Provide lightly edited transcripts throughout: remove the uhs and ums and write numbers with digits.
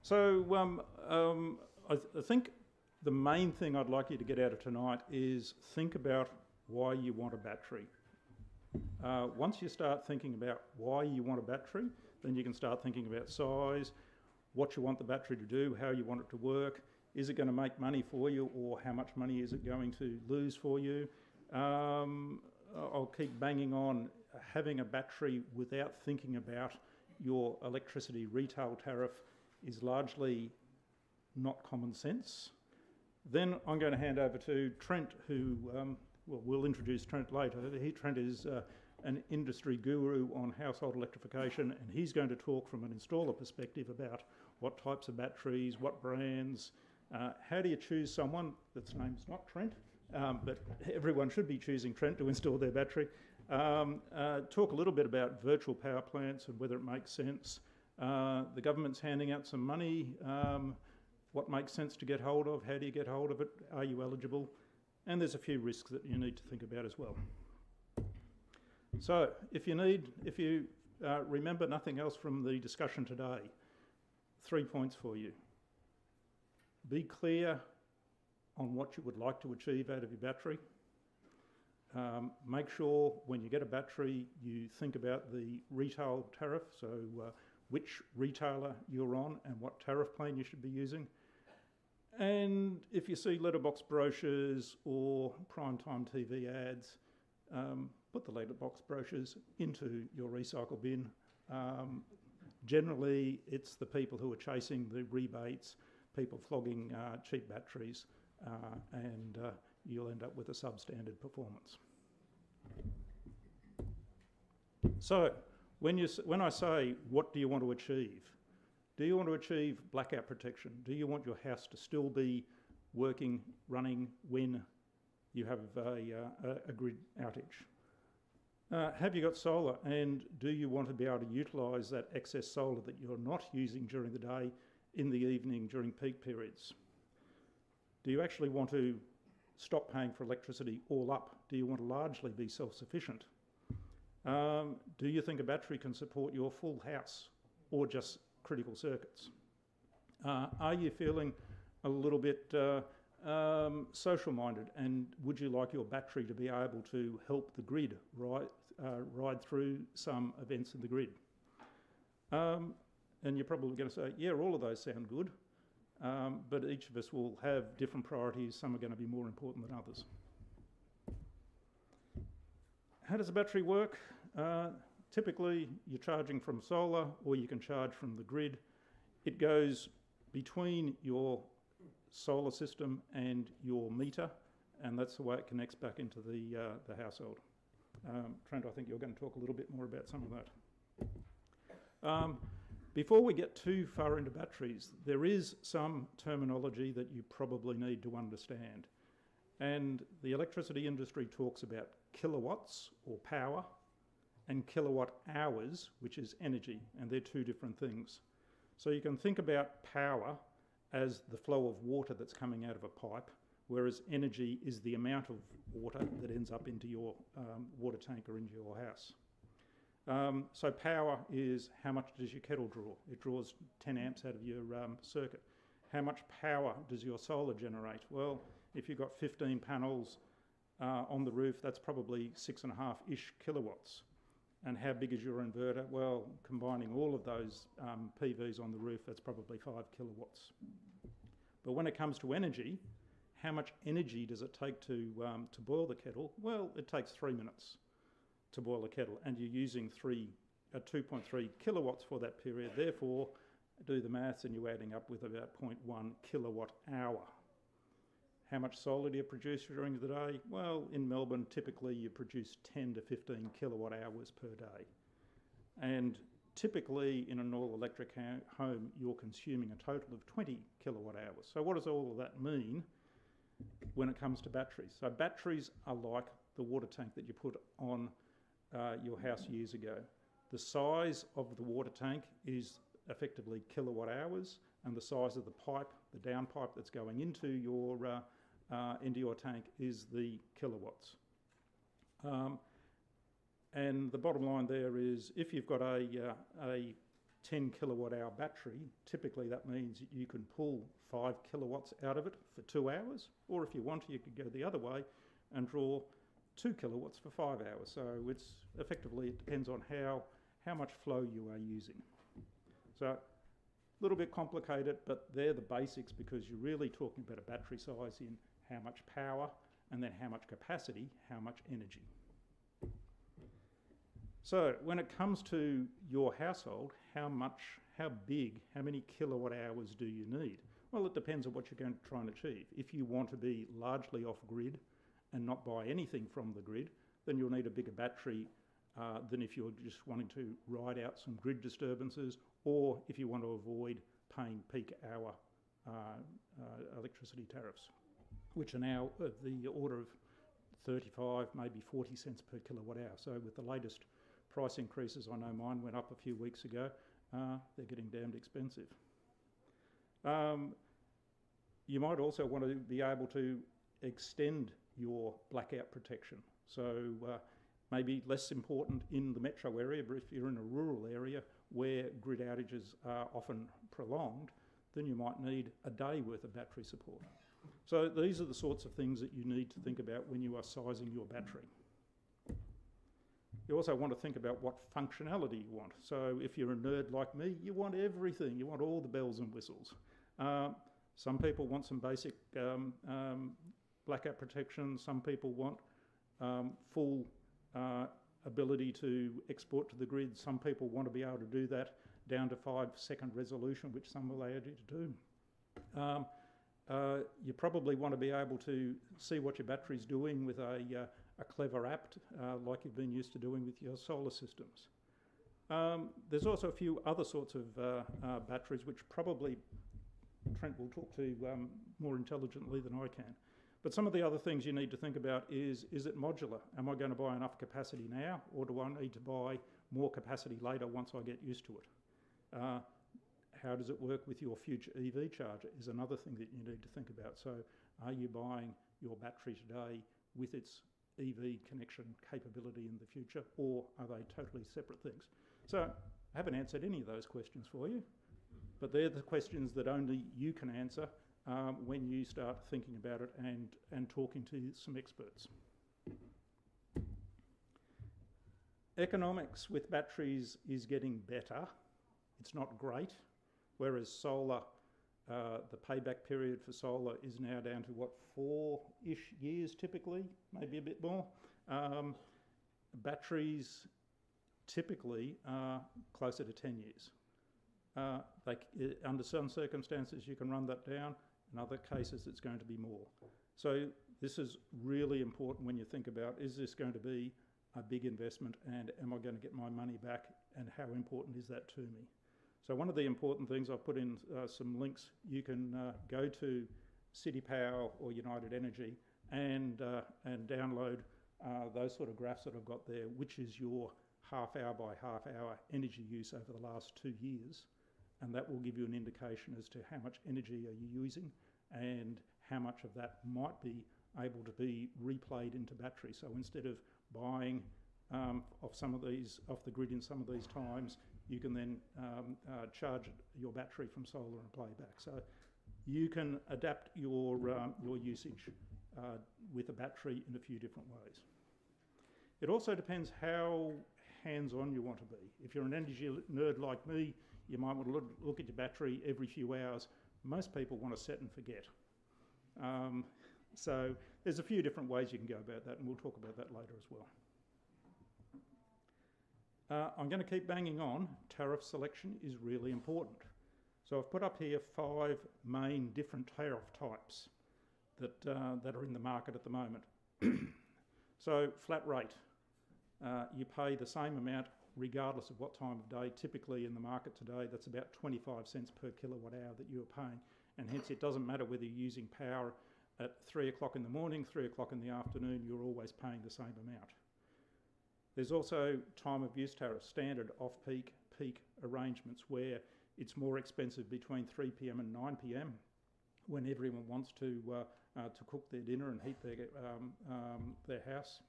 So I think the main thing I'd like you to get out of tonight is think about why you want a battery. Once you start thinking about why you want a battery, then you can start thinking about size, what you want the battery to do, how you want it to work, is it going to make money for you, or how much money is it going to lose for you. I'll keep banging on having a battery without thinking about your electricity retail tariff is largely not common sense. Then I'm going to hand over to Trent, who we'll introduce Trent later. Trent is an industry guru on household electrification, and he's going to talk from an installer perspective about what types of batteries, what brands, how do you choose someone that's name's not Trent, but everyone should be choosing Trent to install their battery. Talk a little bit about virtual power plants and whether it makes sense. The government's handing out some money. What makes sense to get hold of? How do you get hold of it? Are you eligible? And there's a few risks that you need to think about as well. So if you remember nothing else from the discussion today, 3 points for you. Be clear on what you would like to achieve out of your battery. Make sure when you get a battery you think about the retail tariff, so which retailer you're on and what tariff plan you should be using. And if you see letterbox brochures or primetime TV ads, put the letterbox brochures into your recycle bin. Generally, it's the people who are chasing the rebates, people flogging cheap batteries, and you'll end up with a substandard performance. So, when I say, what do you want to achieve? Do you want to achieve blackout protection? Do you want your house to still be working, running when you have a grid outage? Have you got solar, and do you want to be able to utilise that excess solar that you're not using during the day in the evening during peak periods? Do you actually want to stop paying for electricity all up? Do you want to largely be self-sufficient? Do you think a battery can support your full house or just critical circuits? Are you feeling a little bit social-minded, and would you like your battery to be able to help the grid ride through some events in the grid? And you're probably going to say, yeah, all of those sound good, but each of us will have different priorities. Some are going to be more important than others. How does a battery work? Typically, you're charging from solar, or you can charge from the grid. It goes between your solar system and your meter, and that's the way it connects back into the household. Trent, I think you're going to talk a little bit more about some of that. Before we get too far into batteries, there is some terminology that you probably need to understand. And the electricity industry talks about kilowatts or power and kilowatt hours, which is energy, and they're two different things. So you can think about power as the flow of water that's coming out of a pipe, whereas energy is the amount of water that ends up into your water tank or into your house. So power is how much does your kettle draw? It draws 10 amps out of your circuit. How much power does your solar generate? Well, if you've got 15 panels on the roof, that's probably 6.5-ish kilowatts. And how big is your inverter? Well, combining all of those PVs on the roof, that's probably 5 kilowatts. But when it comes to energy, how much energy does it take to boil the kettle? Well, it takes 3 minutes to boil a kettle, and you're using 2.3 kilowatts for that period. Therefore, do the maths and you're adding up with about 0.1 kilowatt hour. How much solar do you produce during the day? Well, in Melbourne, typically you produce 10 to 15 kilowatt hours per day. And typically in an all-electric home, you're consuming a total of 20 kilowatt hours. So what does all of that mean when it comes to batteries? So batteries are like the water tank that you put on your house years ago. The size of the water tank is effectively kilowatt hours, and the size of the pipe, the down pipe that's going into your tank, is the kilowatts. And the bottom line there is, if you've got a 10 kilowatt hour battery, typically that means you can pull 5 kilowatts out of it for 2 hours, or if you want, you could go the other way and draw 2 kilowatts for 5 hours. So it's effectively, it depends on how much flow you are using. So a little bit complicated, but they're the basics, because you're really talking about a battery size in how much power, and then how much capacity, how much energy. So when it comes to your household, how big, how many kilowatt hours do you need? Well, it depends on what you're going to try and achieve. If you want to be largely off grid and not buy anything from the grid, then you'll need a bigger battery than if you're just wanting to ride out some grid disturbances, or if you want to avoid paying peak hour electricity tariffs, which are now of the order of 35, maybe 40 cents per kilowatt hour. So with the latest price increases, I know mine went up a few weeks ago, they're getting damned expensive. You might also want to be able to extend your blackout protection. So maybe less important in the metro area, but if you're in a rural area where grid outages are often prolonged, then you might need a day worth of battery support. So these are the sorts of things that you need to think about when you are sizing your battery. You also want to think about what functionality you want. So if you're a nerd like me, you want everything. You want all the bells and whistles. Some people want some basic blackout protection. Some people want full ability to export to the grid. Some people want to be able to do that down to 5-second resolution, which some will allow you to do. You probably want to be able to see what your battery's doing with a clever app, like you've been used to doing with your solar systems. There's also a few other sorts of batteries, which probably Trent will talk to more intelligently than I can. But some of the other things you need to think about is it modular? Am I going to buy enough capacity now, or do I need to buy more capacity later once I get used to it? How does it work with your future EV charger is another thing that you need to think about. So are you buying your battery today with its EV connection capability in the future, or are they totally separate things? So I haven't answered any of those questions for you, but they're the questions that only you can answer when you start thinking about it and talking to some experts. Economics with batteries is getting better. It's not great. Whereas solar, the payback period for solar is now down to, what, 4-ish years typically, maybe a bit more. Batteries typically are closer to 10 years. Under some circumstances you can run that down, in other cases it's going to be more. So this is really important when you think about, is this going to be a big investment, and am I going to get my money back, and how important is that to me? So one of the important things, I've put in some links. You can go to City Power or United Energy and download those sort of graphs that I've got there, which is your half hour by half hour energy use over the last 2 years. And that will give you an indication as to how much energy are you using and how much of that might be able to be replayed into battery. So instead of buying off the grid in some of these times, you can then charge your battery from solar and play back. So you can adapt your usage with a battery in a few different ways. It also depends how hands-on you want to be. If you're an energy nerd like me, you might want to look at your battery every few hours. Most people want to set and forget. So there's a few different ways you can go about that, and we'll talk about that later as well. I'm going to keep banging on. Tariff selection is really important. So I've put up here 5 main different tariff types that are in the market at the moment. So flat rate. You pay the same amount regardless of what time of day. Typically in the market today, that's about 25 cents per kilowatt hour that you're paying. And hence it doesn't matter whether you're using power at 3 o'clock in the morning, 3 o'clock in the afternoon, you're always paying the same amount. There's also time of use tariffs, standard off-peak, peak arrangements where it's more expensive between 3 p.m. and 9 p.m. when everyone wants to cook their dinner and heat their house,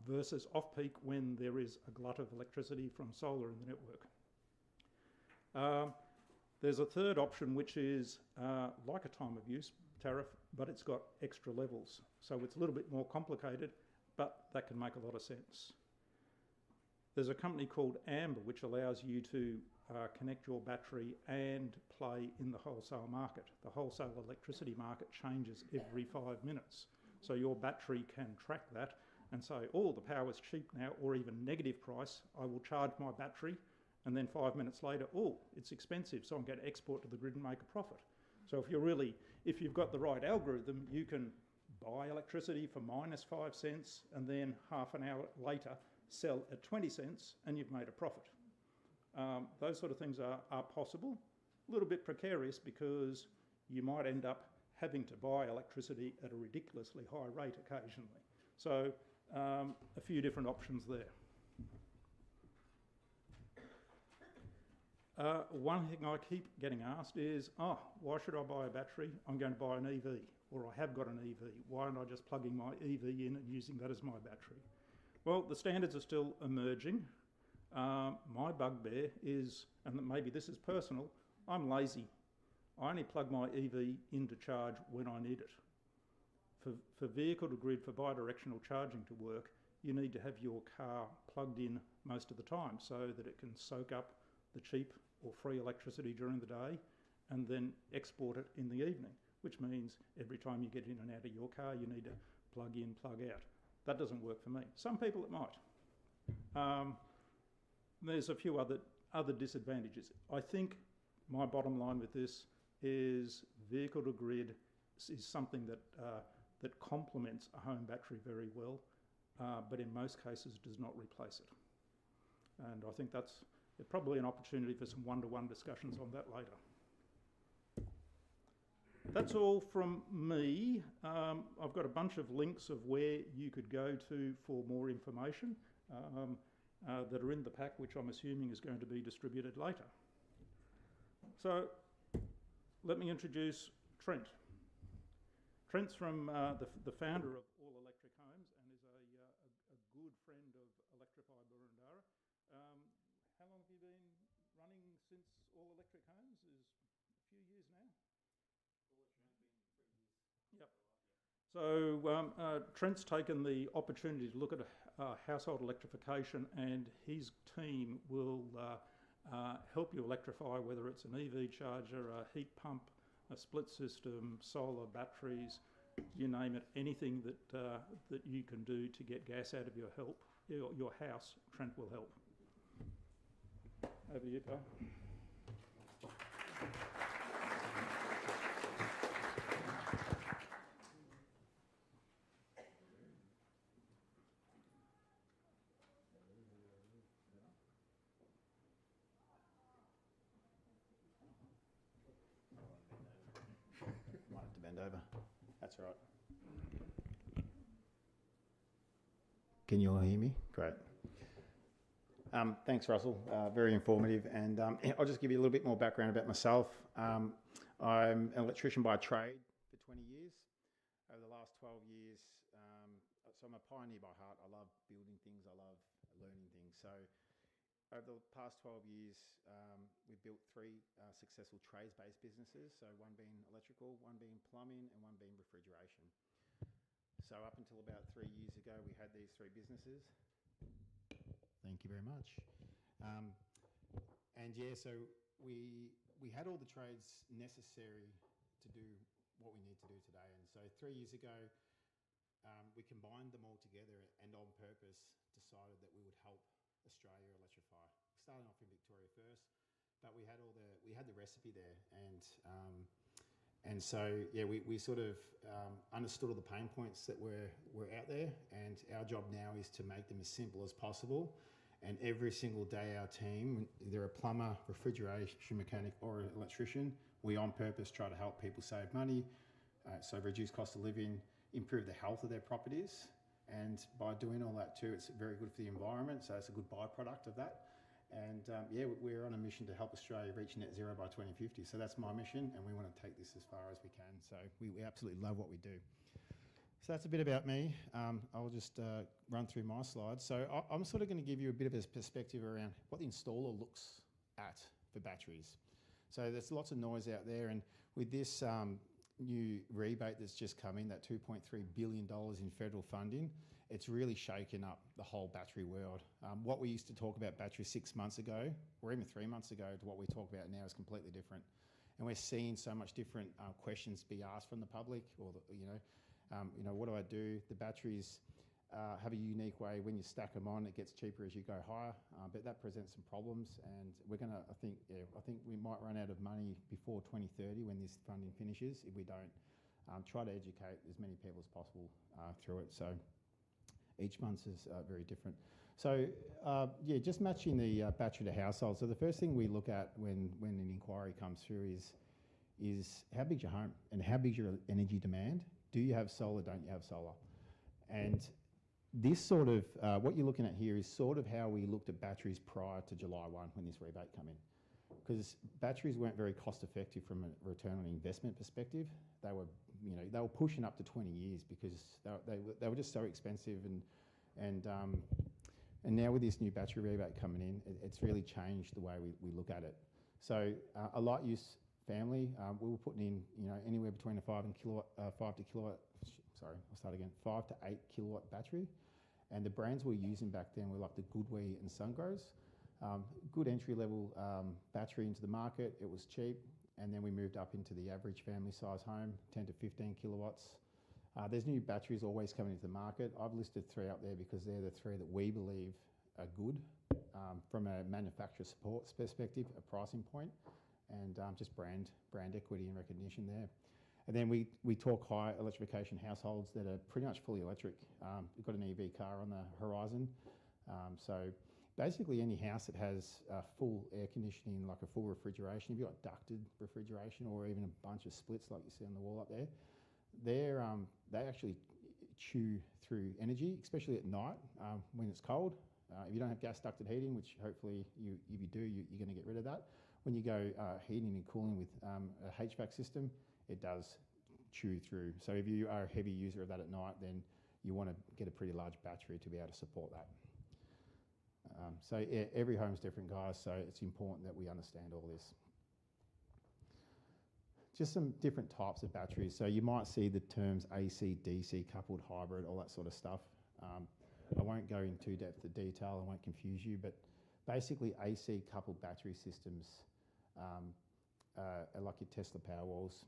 versus off-peak when there is a glut of electricity from solar in the network. There's a third option, which is like a time of use tariff, but it's got extra levels. So it's a little bit more complicated, but that can make a lot of sense. There's a company called Amber, which allows you to connect your battery and play in the wholesale market. The wholesale electricity market changes every 5 minutes. So your battery can track that and say, oh, the power's cheap now, or even negative price, I will charge my battery, and then 5 minutes later, oh, it's expensive, so I'm going to export to the grid and make a profit. So if you've got the right algorithm, you can buy electricity for -5 cents and then half an hour later sell at 20 cents and you've made a profit. Those sort of things are possible. A little bit precarious because you might end up having to buy electricity at a ridiculously high rate occasionally. So a few different options there. One thing I keep getting asked is, why should I buy a battery? I'm going to buy an EV, or I have got an EV. Why aren't I just plugging my EV in and using that as my battery? Well, the standards are still emerging. My bugbear is, and maybe this is personal, I'm lazy. I only plug my EV into charge when I need it. For vehicle to grid, for bidirectional charging to work, you need to have your car plugged in most of the time so that it can soak up the cheap or free electricity during the day and then export it in the evening, which means every time you get in and out of your car, you need to plug in, plug out. That doesn't work for me. Some people it might. There's a few other disadvantages. I think my bottom line with this is vehicle to grid is something that complements a home battery very well, but in most cases does not replace it. And I think that's probably an opportunity for some one-to-one discussions on that later. That's all from me. I've got a bunch of links of where you could go to for more information that are in the pack, which I'm assuming is going to be distributed later. So let me introduce Trent. Trent's from the founder of All Electric Homes and is a good friend of Electrify Boroondara. How long have you been running since All Electric Homes? Is a few years now? Yep. So Trent's taken the opportunity to look at household electrification, and his team will help you electrify, whether it's an EV charger, a heat pump, a split system, solar, batteries, you name it, anything that you can do to get gas out of your house, Trent will help. Over to you, pal. Might have to bend over. That's all right. Can you all hear me? Great. Thanks, Russell. Very informative. And I'll just give you a little bit more background about myself. I'm an electrician by trade for 20 years. Over the last 12 years, so I'm a pioneer by heart. I love building things. I love learning things. So over the past 12 years, we've built 3 successful trades-based businesses. So one being electrical, one being plumbing, and one being refrigeration. So up until about 3 years ago, we had these 3 businesses. Thank you very much. And yeah, so we had all the trades necessary to do what we need to do today. And so 3 years ago, we combined them all together and on purpose decided that we would help Australia electrify. Starting off in Victoria first, but we had the recipe there, and so yeah, we sort of understood all the pain points that were out there, and our job now is to make them as simple as possible. And every single day, our team, either a plumber, refrigeration mechanic, or an electrician, we on purpose try to help people save money, so reduce cost of living, improve the health of their properties. And by doing all that too, it's very good for the environment, so it's a good byproduct of that. And yeah, we're on a mission to help Australia reach net zero by 2050. So that's my mission, and we want to take this as far as we can. So we absolutely love what we do. So that's a bit about me. I'll just run through my slides. So I'm sort of going to give you a bit of a perspective around what the installer looks at for batteries. So there's lots of noise out there, and with this new rebate that's just come in, that $2.3 billion in federal funding, it's really shaken up the whole battery world. What we used to talk about batteries 6 months ago, or even 3 months ago, to what we talk about now is completely different. And we're seeing so much different questions be asked from the public, or what do I do? The batteries have a unique way. When you stack them on, it gets cheaper as you go higher, but that presents some problems. And we're going to, I think we might run out of money before 2030 when this funding finishes if we don't try to educate as many people as possible through it. So each month is very different. So just matching the battery to household. So the first thing we look at when an inquiry comes through is how big's your home and how big's your energy demand? Do you have solar? Don't you have solar? And this sort of, what you're looking at here is sort of how we looked at batteries prior to July 1 when this rebate came in. Because batteries weren't very cost effective from a return on investment perspective. They were pushing up to 20 years because they were just so expensive, and now with this new battery rebate coming in, it's really changed the way we look at it. So a light use family, we were putting in anywhere between a 5 to 8 kilowatt battery, and the brands we were using back then were like the Goodwe Sungrows. Good entry level battery into the market. It was cheap, and then we moved up into the average family size home, 10 to 15 kilowatts. There's new batteries always coming into the market. I've listed 3 up there because they're the 3 that we believe are good from a manufacturer support perspective, a pricing point, and just brand equity and recognition there. And then we talk high electrification households that are pretty much fully electric. We've got an EV car on the horizon. So basically any house that has full air conditioning, like a full refrigeration, if you've got ducted refrigeration or even a bunch of splits like you see on the wall up there, they actually chew through energy, especially at night when it's cold. If you don't have gas ducted heating, which hopefully if you do, you're going to get rid of that. When you go heating and cooling with a HVAC system, it does chew through. So if you are a heavy user of that at night, then you want to get a pretty large battery to be able to support that. So every home's different, guys, so it's important that we understand all this. Just some different types of batteries. So you might see the terms AC, DC, coupled hybrid, all that sort of stuff. I won't go in too depth of detail, I won't confuse you, but basically AC coupled battery systems are like your Tesla Powerwalls,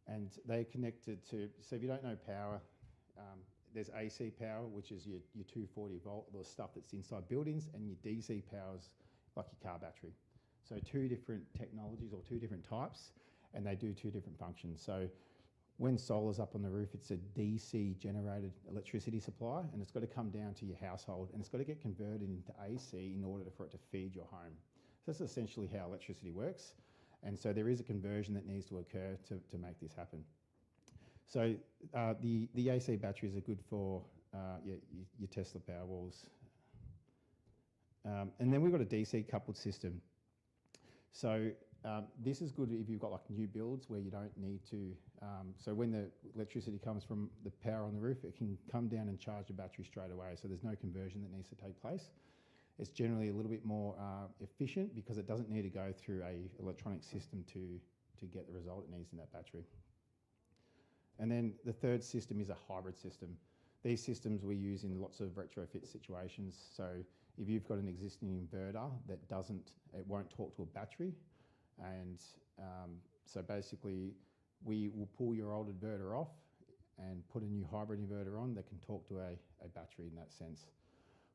and they're connected to, so if you don't know power, there's AC power, which is your 240 volt, the stuff that's inside buildings, and your DC power's like your car battery. So 2 different technologies or 2 different types, and they do 2 different functions. So when solar's up on the roof, it's a DC generated electricity supply, and it's got to come down to your household, and it's got to get converted into AC in order for it to feed your home. So that's essentially how electricity works. And so there is a conversion that needs to occur to make this happen. So the AC batteries are good for your Tesla Powerwalls. And then we've got a DC coupled system. So this is good if you've got like new builds where you don't need to, so when the electricity comes from the power on the roof, it can come down and charge the battery straight away. So there's no conversion that needs to take place. It's generally a little bit more efficient because it doesn't need to go through a electronic system to get the result it needs in that battery. And then the third system is a hybrid system. These systems we use in lots of retrofit situations. So if you've got an existing inverter that it won't talk to a battery, and so basically we will pull your old inverter off and put a new hybrid inverter on that can talk to a battery in that sense.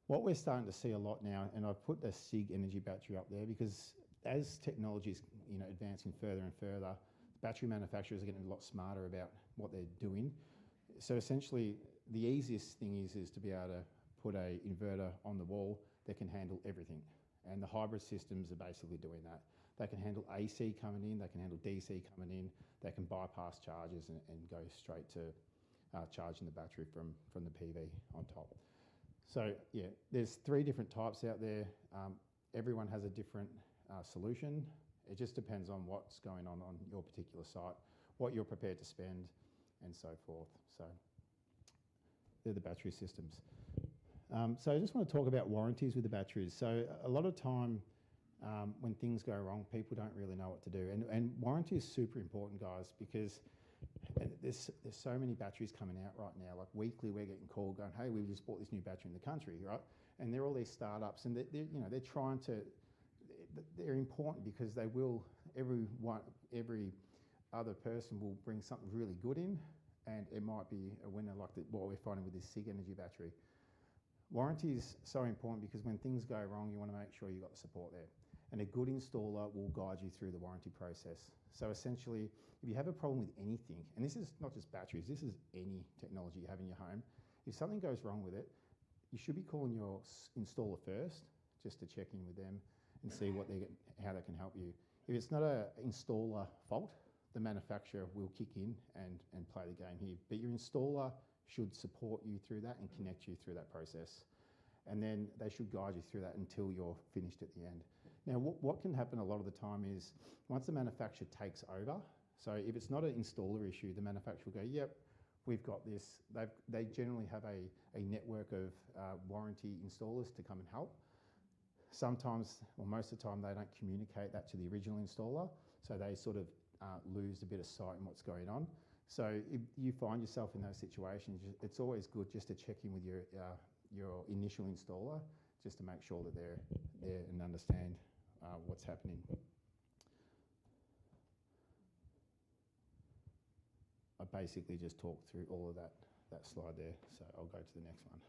What we're starting to see a lot now, and I've put the SigEnergy battery up there because as technology is advancing further and further, battery manufacturers are getting a lot smarter about what they're doing. So essentially, the easiest thing is to be able to put an inverter on the wall that can handle everything. And the hybrid systems are basically doing that. They can handle AC coming in, they can handle DC coming in, they can bypass charges and go straight to charging the battery from the PV on top. So yeah, there's 3 different types out there. Everyone has a different solution. It just depends on what's going on your particular site, what you're prepared to spend, and so forth. So they're the battery systems. So I just want to talk about warranties with the batteries. So a lot of time, when things go wrong, people don't really know what to do. And warranty is super important, guys, because there's so many batteries coming out right now. Like weekly, we're getting called going, "Hey, we just bought this new battery in the country," right? And they're all these startups, and they're trying to. They're important because they will. Every other person will bring something really good in, and it might be a winner like what we're finding with this SigEnergy battery. Warranty is so important because when things go wrong, you want to make sure you've got the support there. And a good installer will guide you through the warranty process. So essentially, if you have a problem with anything, and this is not just batteries, this is any technology you have in your home, if something goes wrong with it, you should be calling your installer first, just to check in with them and see how they can help you. If it's not an installer fault, the manufacturer will kick in and play the game here. But your installer should support you through that and connect you through that process. And then they should guide you through that until you're finished at the end. Now, what can happen a lot of the time is once the manufacturer takes over, so if it's not an installer issue, the manufacturer will go, "Yep, we've got this." They generally have a network of warranty installers to come and help. Sometimes, or most of the time, they don't communicate that to the original installer, so they sort of lose a bit of sight in what's going on. So if you find yourself in those situations, it's always good just to check in with your initial installer, just to make sure that they're there and understand what's happening. I basically just talked through all of that slide there, so I'll go to the next one.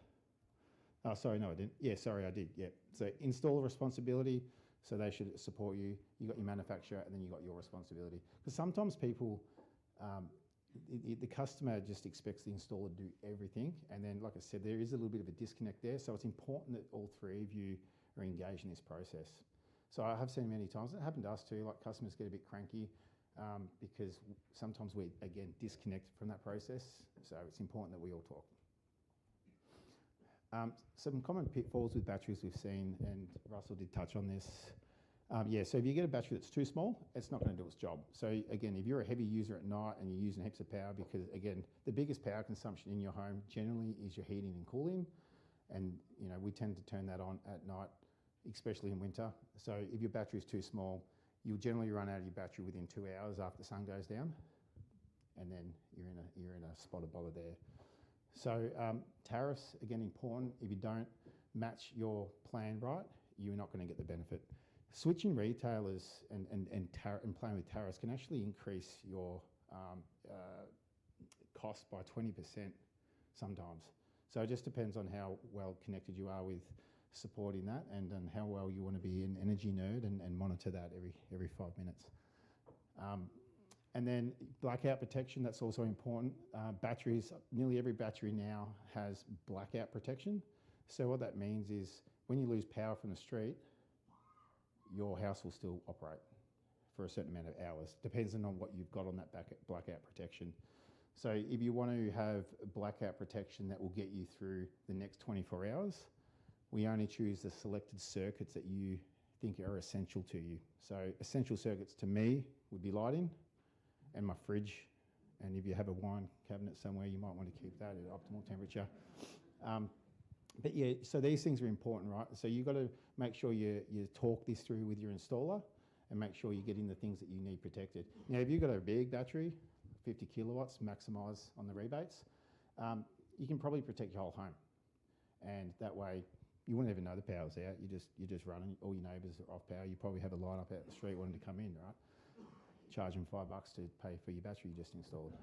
Oh, sorry, no, I didn't. Yeah, sorry, I did. Yeah. So installer responsibility. So they should support you. You got your manufacturer, and then you got your responsibility. Because sometimes people, the customer just expects the installer to do everything, and then, like I said, there is a little bit of a disconnect there. So it's important that all three of you are engaged in this process. So I have seen many times, it happened to us too. Like customers get a bit cranky because sometimes we again disconnect from that process. So it's important that we all talk. Some common pitfalls with batteries we've seen, and Russell did touch on this. So if you get a battery that's too small, it's not going to do its job. So again, if you're a heavy user at night and you're using heaps of power, because again, the biggest power consumption in your home generally is your heating and cooling, and we tend to turn that on at night, especially in winter. So if your battery is too small, you'll generally run out of your battery within 2 hours after the sun goes down, and then you're in a spot of bother there. So tariffs, again, important. If you don't match your plan right, you're not going to get the benefit. Switching retailers and playing with tariffs can actually increase your cost by 20% sometimes. So it just depends on how well connected you are with supporting that, and how well you want to be an energy nerd and monitor that every 5 minutes. And then blackout protection, that's also important. Batteries, nearly every battery now has blackout protection. So what that means is when you lose power from the street, your house will still operate for a certain amount of hours, depending on what you've got on that blackout protection. So if you want to have blackout protection that will get you through the next 24 hours, we only choose the selected circuits that you think are essential to you. So essential circuits to me would be lighting and my fridge. And if you have a wine cabinet somewhere, you might want to keep that at optimal temperature. But yeah, so these things are important, right? So you've got to make sure you talk this through with your installer and make sure you're getting the things that you need protected. Now, if you've got a big battery, 50 kilowatts, maximise on the rebates, you can probably protect your whole home. And that way, you wouldn't even know the power's out. You're just running. All your neighbours are off power. You probably have a line up out the street wanting to come in, right? Charge them $5 to pay for your battery you just installed.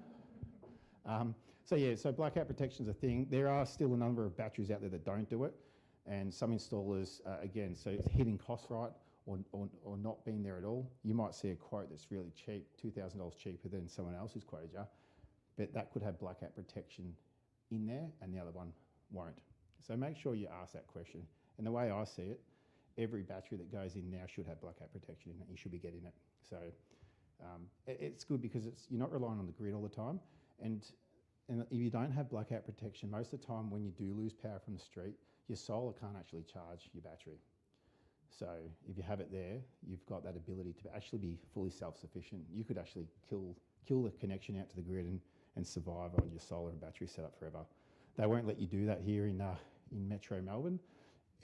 So blackout protection is a thing. There are still a number of batteries out there that don't do it, and some installers, again, so it's hitting cost right or not being there at all. You might see a quote that's really cheap, $2,000 cheaper than someone else who's quoted you, but that could have blackout protection in there, and the other one won't. So make sure you ask that question. And the way I see it, every battery that goes in now should have blackout protection in it. You should be getting it. So it's good because you're not relying on the grid all the time. And if you don't have blackout protection, most of the time when you do lose power from the street, your solar can't actually charge your battery. So if you have it there, you've got that ability to actually be fully self-sufficient. You could actually kill the connection out to the grid and survive on your solar and battery setup forever. They won't let you do that here in Metro Melbourne.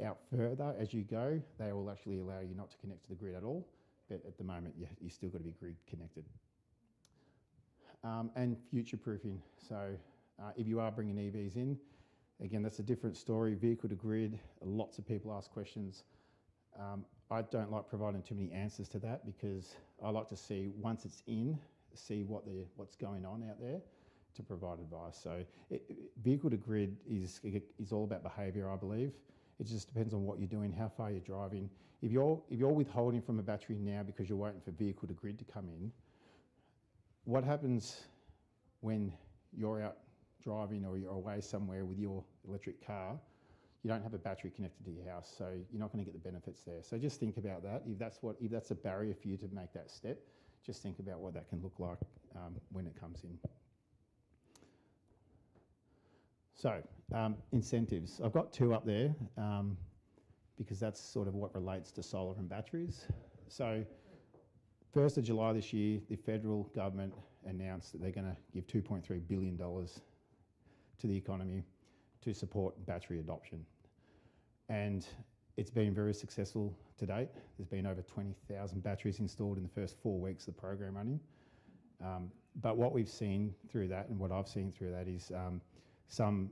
out further as you go, they will actually allow you not to connect to the grid at all. But at the moment, you still got to be grid connected. And future proofing. So if you are bringing EVs in, again, that's a different story. Vehicle to grid, lots of people ask questions. I don't like providing too many answers to that because I like to see, once it's in, see what's going on out there to provide advice. So vehicle to grid is all about behaviour, I believe. It just depends on what you're doing, how far you're driving. If you're withholding from a battery now because you're waiting for vehicle to grid to come in, what happens when you're out driving or you're away somewhere with your electric car? You don't have a battery connected to your house, so you're not going to get the benefits there. So just think about that. If that's a barrier for you to make that step, just think about what that can look like when it comes in. So incentives. I've got two up there because that's sort of what relates to solar and batteries. So 1st of July this year, the federal government announced that they're going to give $2.3 billion to the economy to support battery adoption. And it's been very successful to date. There's been over 20,000 batteries installed in the first 4 weeks of the program running. But what we've seen through that, and what I've seen through that, is some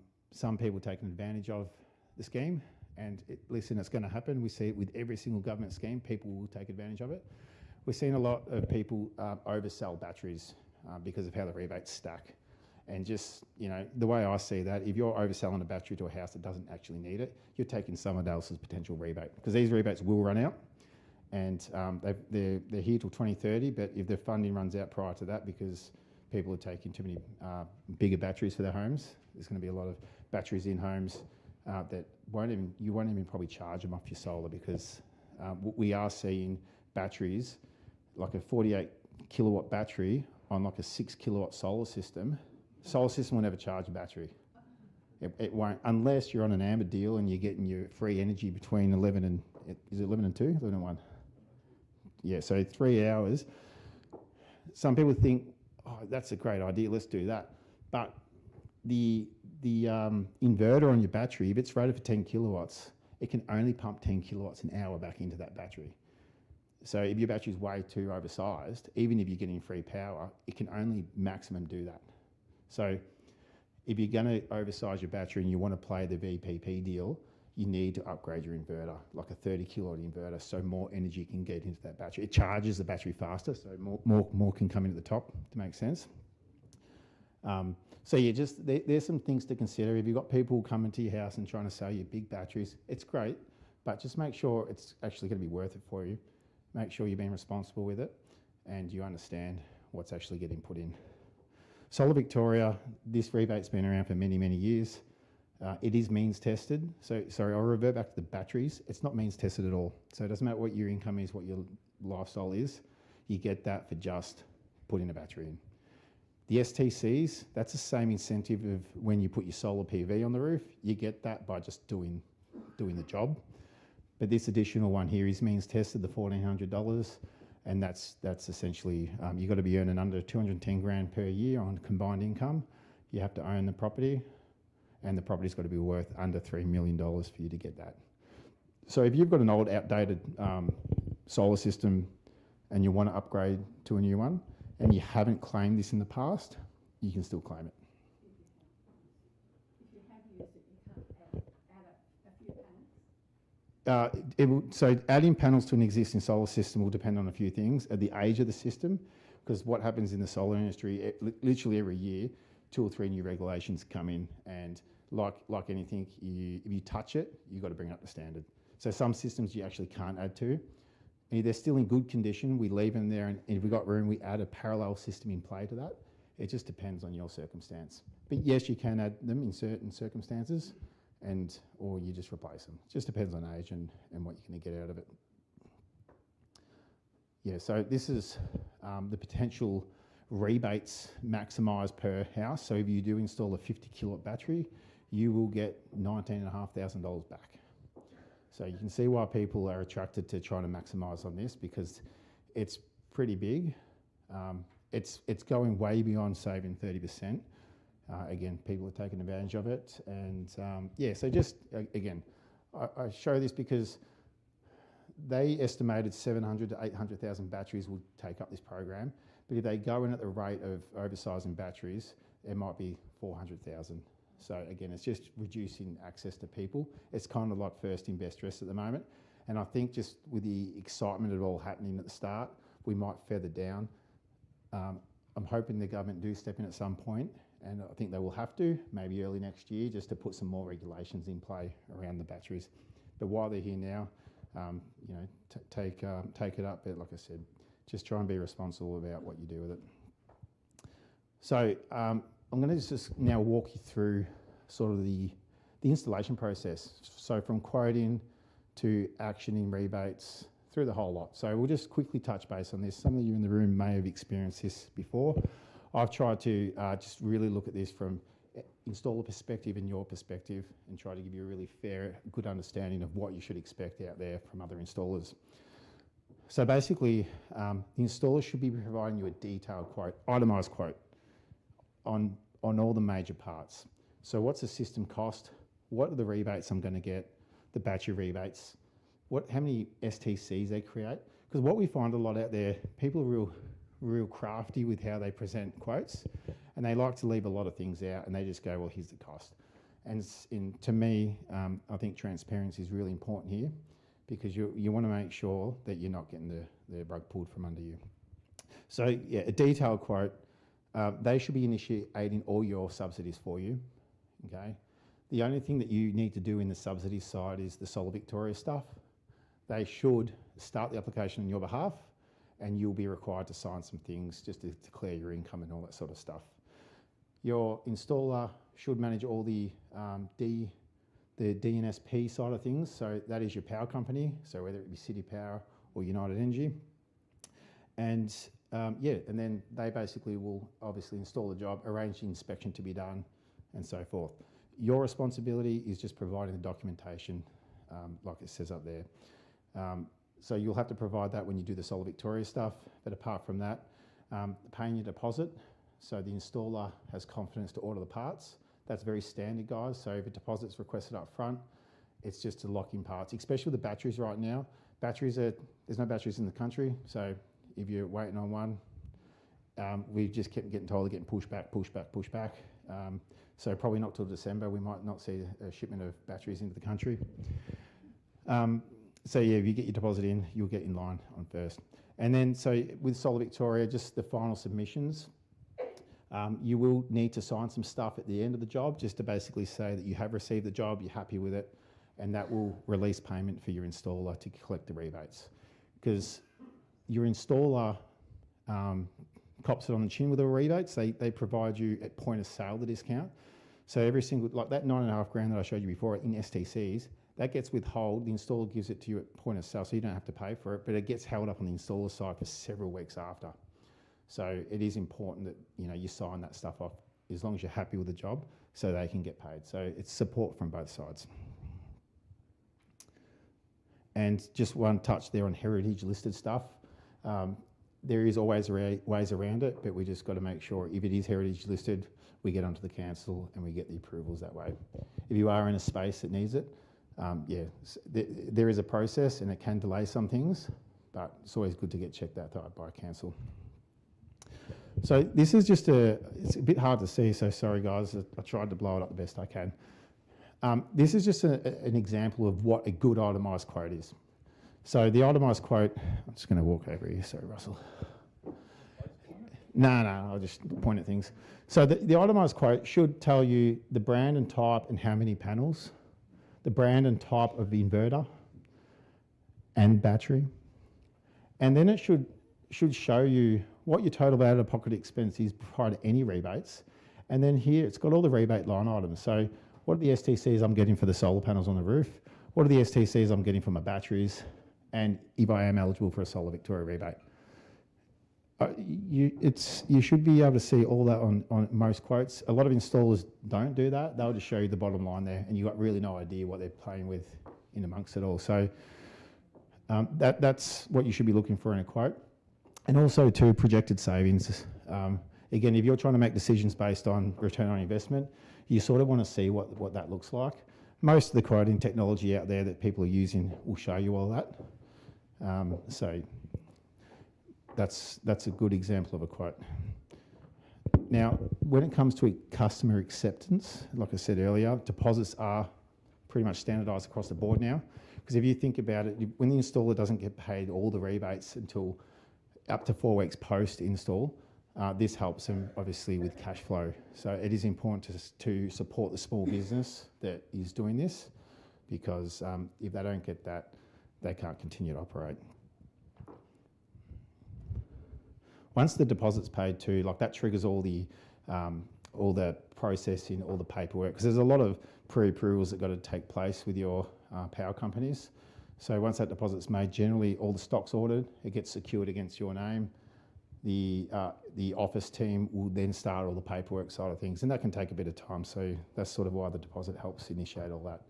people taking advantage of the scheme. And listen, it's going to happen. We see it with every single government scheme. People will take advantage of it. We're seeing a lot of people oversell batteries because of how the rebates stack. And just, the way I see that, if you're overselling a battery to a house that doesn't actually need it, you're taking someone else's potential rebate, because these rebates will run out, and they're here till 2030. But if their funding runs out prior to that, because people are taking too many bigger batteries for their homes, there's going to be a lot of batteries in homes that you won't even probably charge them off your solar, because we are seeing batteries like a 48 kilowatt battery on like a 6 kilowatt solar system. Solar system will never charge a battery. It won't, unless you're on an amber deal and you're getting your free energy between 11 and, is it 11 and 2? 11 and 1. Yeah, so 3 hours. Some people think, oh, that's a great idea, let's do that. But the inverter on your battery, if it's rated for 10 kilowatts, it can only pump 10 kilowatts an hour back into that battery. So if your battery is way too oversized, even if you're getting free power, it can only maximum do that. So if you're going to oversize your battery and you want to play the VPP deal, you need to upgrade your inverter, like a 30 kilowatt inverter, so more energy can get into that battery. It charges the battery faster, so more can come in at the top, to make sense. So yeah, there's some things to consider. If you've got people coming to your house and trying to sell you big batteries, it's great, but just make sure it's actually going to be worth it for you. Make sure you're being responsible with it and you understand what's actually getting put in. Solar Victoria, this rebate's been around for many, many years. It is means tested. So, sorry, I'll revert back to the batteries. It's not means tested at all. So it doesn't matter what your income is, what your lifestyle is. You get that for just putting a battery in. The STCs, that's the same incentive of when you put your solar PV on the roof. You get that by just doing the job. But this additional one here is means tested, the $1,400. And that's essentially, you've got to be earning under 210 grand per year on combined income. You have to own the property, and the property's got to be worth under $3 million for you to get that. So if you've got an old, outdated solar system and you want to upgrade to a new one, and you haven't claimed this in the past, you can still claim it. If you have used it, you can't add a few panels? So adding panels to an existing solar system will depend on a few things. The age of the system, because what happens in the solar industry, literally every year, 2 or 3 new regulations come in, and like anything, if you touch it, you've got to bring it up to standard. So some systems you actually can't add to. And if they're still in good condition, we leave them there, and if we've got room, we add a parallel system in play to that. It just depends on your circumstance. But yes, you can add them in certain circumstances, or you just replace them. It just depends on age and what you're going to get out of it. Yeah, so this is the potential rebates maximised per house. So if you do install a 50 kilowatt battery, you will get $19,500 back. So you can see why people are attracted to trying to maximise on this, because it's pretty big. It's going way beyond saving 30%. Again, people are taking advantage of it. And yeah, so just, again, I show this because they estimated 700 to 800,000 batteries will take up this program, but if they go in at the rate of oversizing batteries, it might be 400,000. So again, it's just reducing access to people. It's kind of like first in, best dressed at the moment. And I think just with the excitement of it all happening at the start, we might feather down. I'm hoping the government do step in at some point, and I think they will have to, maybe early next year, just to put some more regulations in play around the batteries. But while they're here now, you know, take it up. But like I said, just try and be responsible about what you do with it. So I'm going to just now walk you through sort of the installation process. So from quoting to actioning rebates, through the whole lot. So we'll just quickly touch base on this. Some of you in the room may have experienced this before. I've tried to just really look at this from installer perspective and your perspective, and try to give you a really fair, good understanding of what you should expect out there from other installers. So basically, the installer should be providing you a detailed quote, itemised quote, on all the major parts. So what's the system cost? What are the rebates I'm going to get? The battery rebates? How many STCs they create? Because what we find a lot out there, people are real crafty with how they present quotes, and they like to leave a lot of things out, and they just go, well, here's the cost. And to me, I think transparency is really important here, because you want to make sure that you're not getting the rug pulled from under you. So yeah, a detailed quote. They should be initiating all your subsidies for you, okay? The only thing that you need to do in the subsidy side is the Solar Victoria stuff. They should start the application on your behalf, and you'll be required to sign some things just to declare your income and all that sort of stuff. Your installer should manage all the DNSP side of things. So that is your power company. So whether it be City Power or United Energy. And yeah, and then they basically will obviously install the job, arrange the inspection to be done, and so forth. Your responsibility is just providing the documentation, like it says up there. So you'll have to provide that when you do the Solar Victoria stuff. But apart from that, paying your deposit. So the installer has confidence to order the parts. That's very standard, guys. So if a deposit's requested up front, it's just to lock in parts, especially with the batteries right now. There's no batteries in the country. So if you're waiting on one, we just kept getting told they're getting pushed back. So probably not till December, we might not see a shipment of batteries into the country. So yeah, if you get your deposit in, you'll get in line on first. And then, so with Solar Victoria, just the final submissions, you will need to sign some stuff at the end of the job, just to basically say that you have received the job, you're happy with it, and that will release payment for your installer to collect the rebates. Because your installer cops it on the chin with the rebates. They provide you at point of sale the discount. So every single, like that $9.5 grand that I showed you before in STCs, that gets withheld. The installer gives it to you at point of sale, so you don't have to pay for it, but it gets held up on the installer side for several weeks after. So it is important that you sign that stuff off as long as you're happy with the job, so they can get paid. So it's support from both sides. And just one touch there on heritage listed stuff. There is always ways around it, but we just got to make sure if it is heritage listed, we get onto the council and we get the approvals that way. If you are in a space that needs it, yeah, there is a process and it can delay some things, but it's always good to get checked out by council. So this is just it's a bit hard to see, so sorry guys, I tried to blow it up the best I can. This is just an example of what a good itemised quote is. So the itemised quote, I'm just going to walk over here, sorry Russell. No, I'll just point at things. So the itemised quote should tell you the brand and type and how many panels, the brand and type of the inverter and battery. And then it should show you what your total out-of-pocket expense is prior to any rebates. And then here it's got all the rebate line items. So what are the STCs I'm getting for the solar panels on the roof? What are the STCs I'm getting for my batteries? And if I am eligible for a Solar Victoria rebate. You should be able to see all that on most quotes. A lot of installers don't do that. They'll just show you the bottom line there, and you've got really no idea what they're playing with in amongst it all. So that's what you should be looking for in a quote. And also too, projected savings. Again, if you're trying to make decisions based on return on investment, you sort of want to see what that looks like. most of the quoting technology out there that people are using will show you all that. So that's a good example of a quote. Now, when it comes to customer acceptance, like I said earlier, deposits are pretty much standardised across the board now. Because if you think about it, when the installer doesn't get paid all the rebates until up to 4 weeks post-install, this helps them obviously with cash flow. So it is important to support the small business that is doing this, because if they don't get that, they can't continue to operate. Once the deposit's paid too, like that triggers all the processing, all the paperwork, because there's a lot of pre-approvals that got to take place with your power companies. So once that deposit's made, generally all the stock's ordered, it gets secured against your name. The office team will then start all the paperwork side of things, and that can take a bit of time. So that's sort of why the deposit helps initiate all that.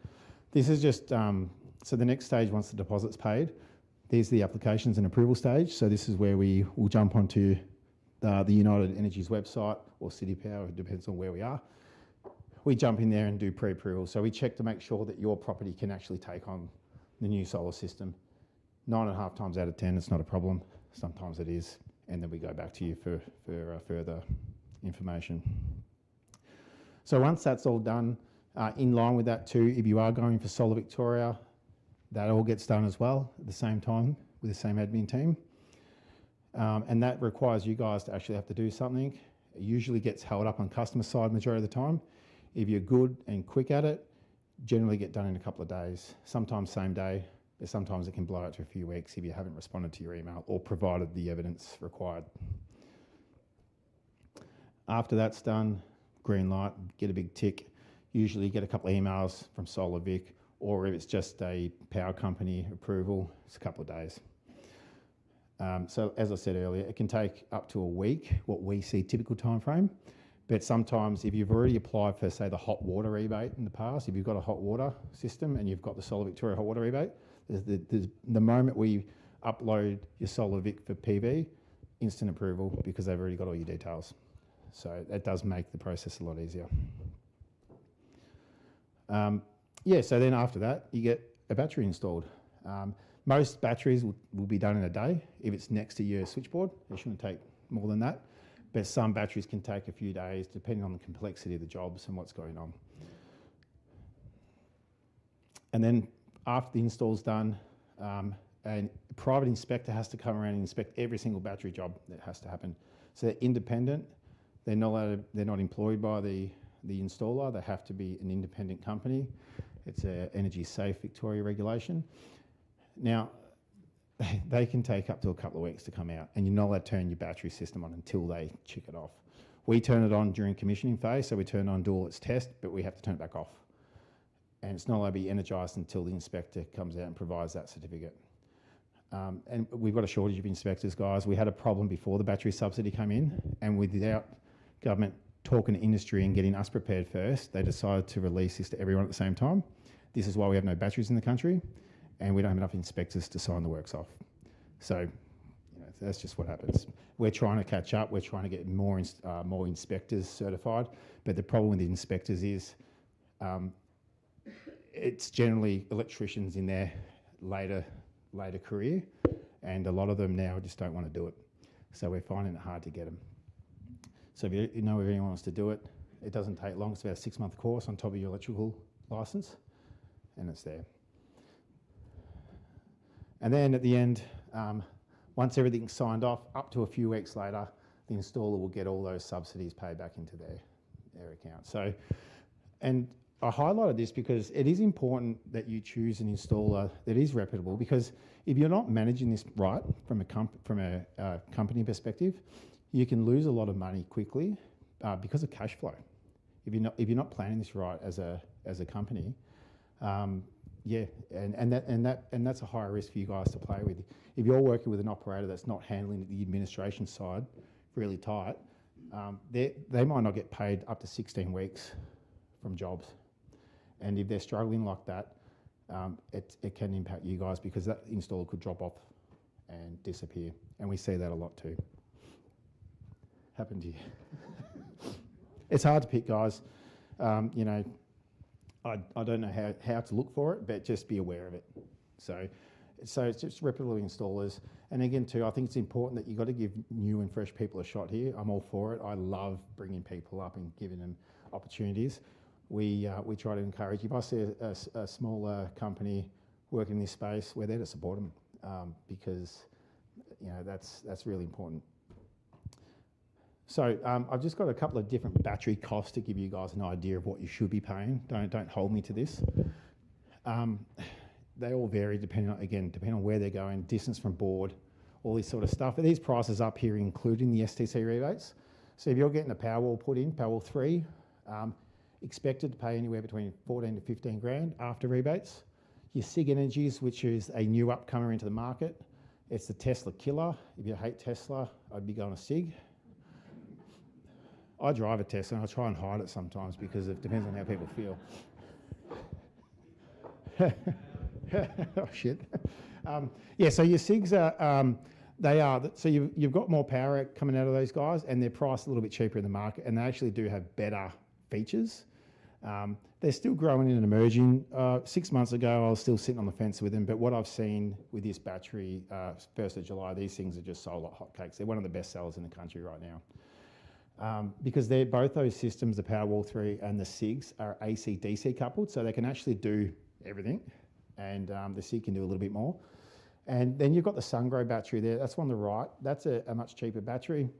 This is just, so the next stage, once the deposit's paid, there's the applications and approval stage. So this is where we will jump onto the United Energy's website, or City Power, it depends on where we are. We jump in there and do pre-approval. So we check to make sure that your property can actually take on the new solar system. 9.5 times out of 10, it's not a problem. Sometimes it is. And then we go back to you for further information. So once that's all done, in line with that too, if you are going for Solar Victoria, that all gets done as well at the same time with the same admin team. And that requires you guys to actually have to do something. It usually gets held up on customer side majority of the time. If you're good and quick at it, generally get done in a couple of days, sometimes same day, but sometimes it can blow out to a few weeks if you haven't responded to your email or provided the evidence required. After that's done, green light, get a big tick. Usually get a couple of emails from Solar Vic, or if it's just a power company approval, it's a couple of days. So as I said earlier, it can take up to a week, what we see typical time frame. But sometimes if you've already applied for, say, the hot water rebate in the past, if you've got a hot water system and you've got the Solar Victoria hot water rebate, the moment we upload your Solar Vic for PV, instant approval, because they've already got all your details. So that does make the process a lot easier. Yeah, so then after that, you get a battery installed. Most batteries will be done in a day. If it's next to your switchboard, it shouldn't take more than that. But some batteries can take a few days, depending on the complexity of the jobs and what's going on. And then after the install's done, a private inspector has to come around and inspect every single battery job that has to happen. So they're independent. They're not employed by the installer. They have to be an independent company. It's a Energy Safe Victoria regulation. Now, they can take up to a couple of weeks to come out, and you're not allowed to turn your battery system on until they check it off. We turn it on during commissioning phase, so we turn on, do all its test, but we have to turn it back off. And it's not allowed to be energised until the inspector comes out and provides that certificate. And we've got a shortage of inspectors, guys. We had a problem before the battery subsidy came in, and without government talking to industry and getting us prepared first, they decided to release this to everyone at the same time. This is why we have no batteries in the country, and we don't have enough inspectors to sign the works off. So, you know, that's just what happens. We're trying to catch up. We're trying to get more inspectors certified, but the problem with the inspectors is it's generally electricians in their later career, and a lot of them now just don't want to do it. So we're finding it hard to get them. So if you know if anyone wants to do it, it doesn't take long. It's about a 6-month course on top of your electrical license, and it's there. And then at the end, once everything's signed off, up to a few weeks later, the installer will get all those subsidies paid back into their account. So, and I highlighted this because it is important that you choose an installer that is reputable, because if you're not managing this right from a company perspective, you can lose a lot of money quickly because of cash flow. If you're not planning this right as a company, yeah, and that's a higher risk for you guys to play with. If you're working with an operator that's not handling the administration side really tight, they might not get paid up to 16 weeks from jobs. And if they're struggling like that, it can impact you guys, because that installer could drop off and disappear. And we see that a lot too. Happened to you. It's hard to pick, guys. You know, I don't know how to look for it, but just be aware of it. So it's just reputable installers. And again, too, I think it's important that you've got to give new and fresh people a shot here. I'm all for it. I love bringing people up and giving them opportunities. We try to encourage. If I see a smaller company working in this space, we're there to support them because that's really important. So I've just got a couple of different battery costs to give you guys an idea of what you should be paying. Don't hold me to this. They all vary depending on where they're going, distance from board, all this sort of stuff. But these prices up here including the STC rebates. So if you're getting a Powerwall put in, Powerwall 3, expected to pay anywhere between 14 to 15 grand after rebates. Your SigEnergies, which is a new upcomer into the market, it's the Tesla killer. If you hate Tesla, I'd be going to Sig. I drive a Tesla and I try and hide it sometimes because it depends on how people feel. Oh shit. Yeah, so your SIGs are, so you've got more power coming out of those guys and they're priced a little bit cheaper in the market and they actually do have better features. They're still growing and emerging. 6 months ago, I was still sitting on the fence with them, but what I've seen with this battery, 1st of July, these things are just sold like hotcakes. They're one of the best sellers in the country right now. Because both those systems, the Powerwall 3 and the SIGs, are AC/DC coupled, so they can actually do everything, and the SIG can do a little bit more. And then you've got the Sungrow battery there. That's on the right. That's a much cheaper battery.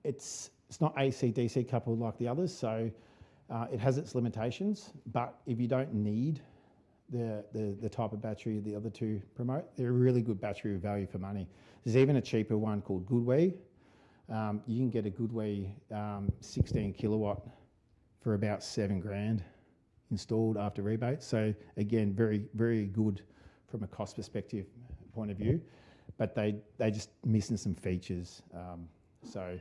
It's not AC/DC coupled like the others, so it has its limitations. But if you don't need the type of battery the other two promote, they're a really good battery value for money. There's even a cheaper one called Goodwe. You can get a Goodwe 16 kilowatt for about 7 grand installed after rebates. So again, very, very good from a cost perspective point of view, but they just missing some features. So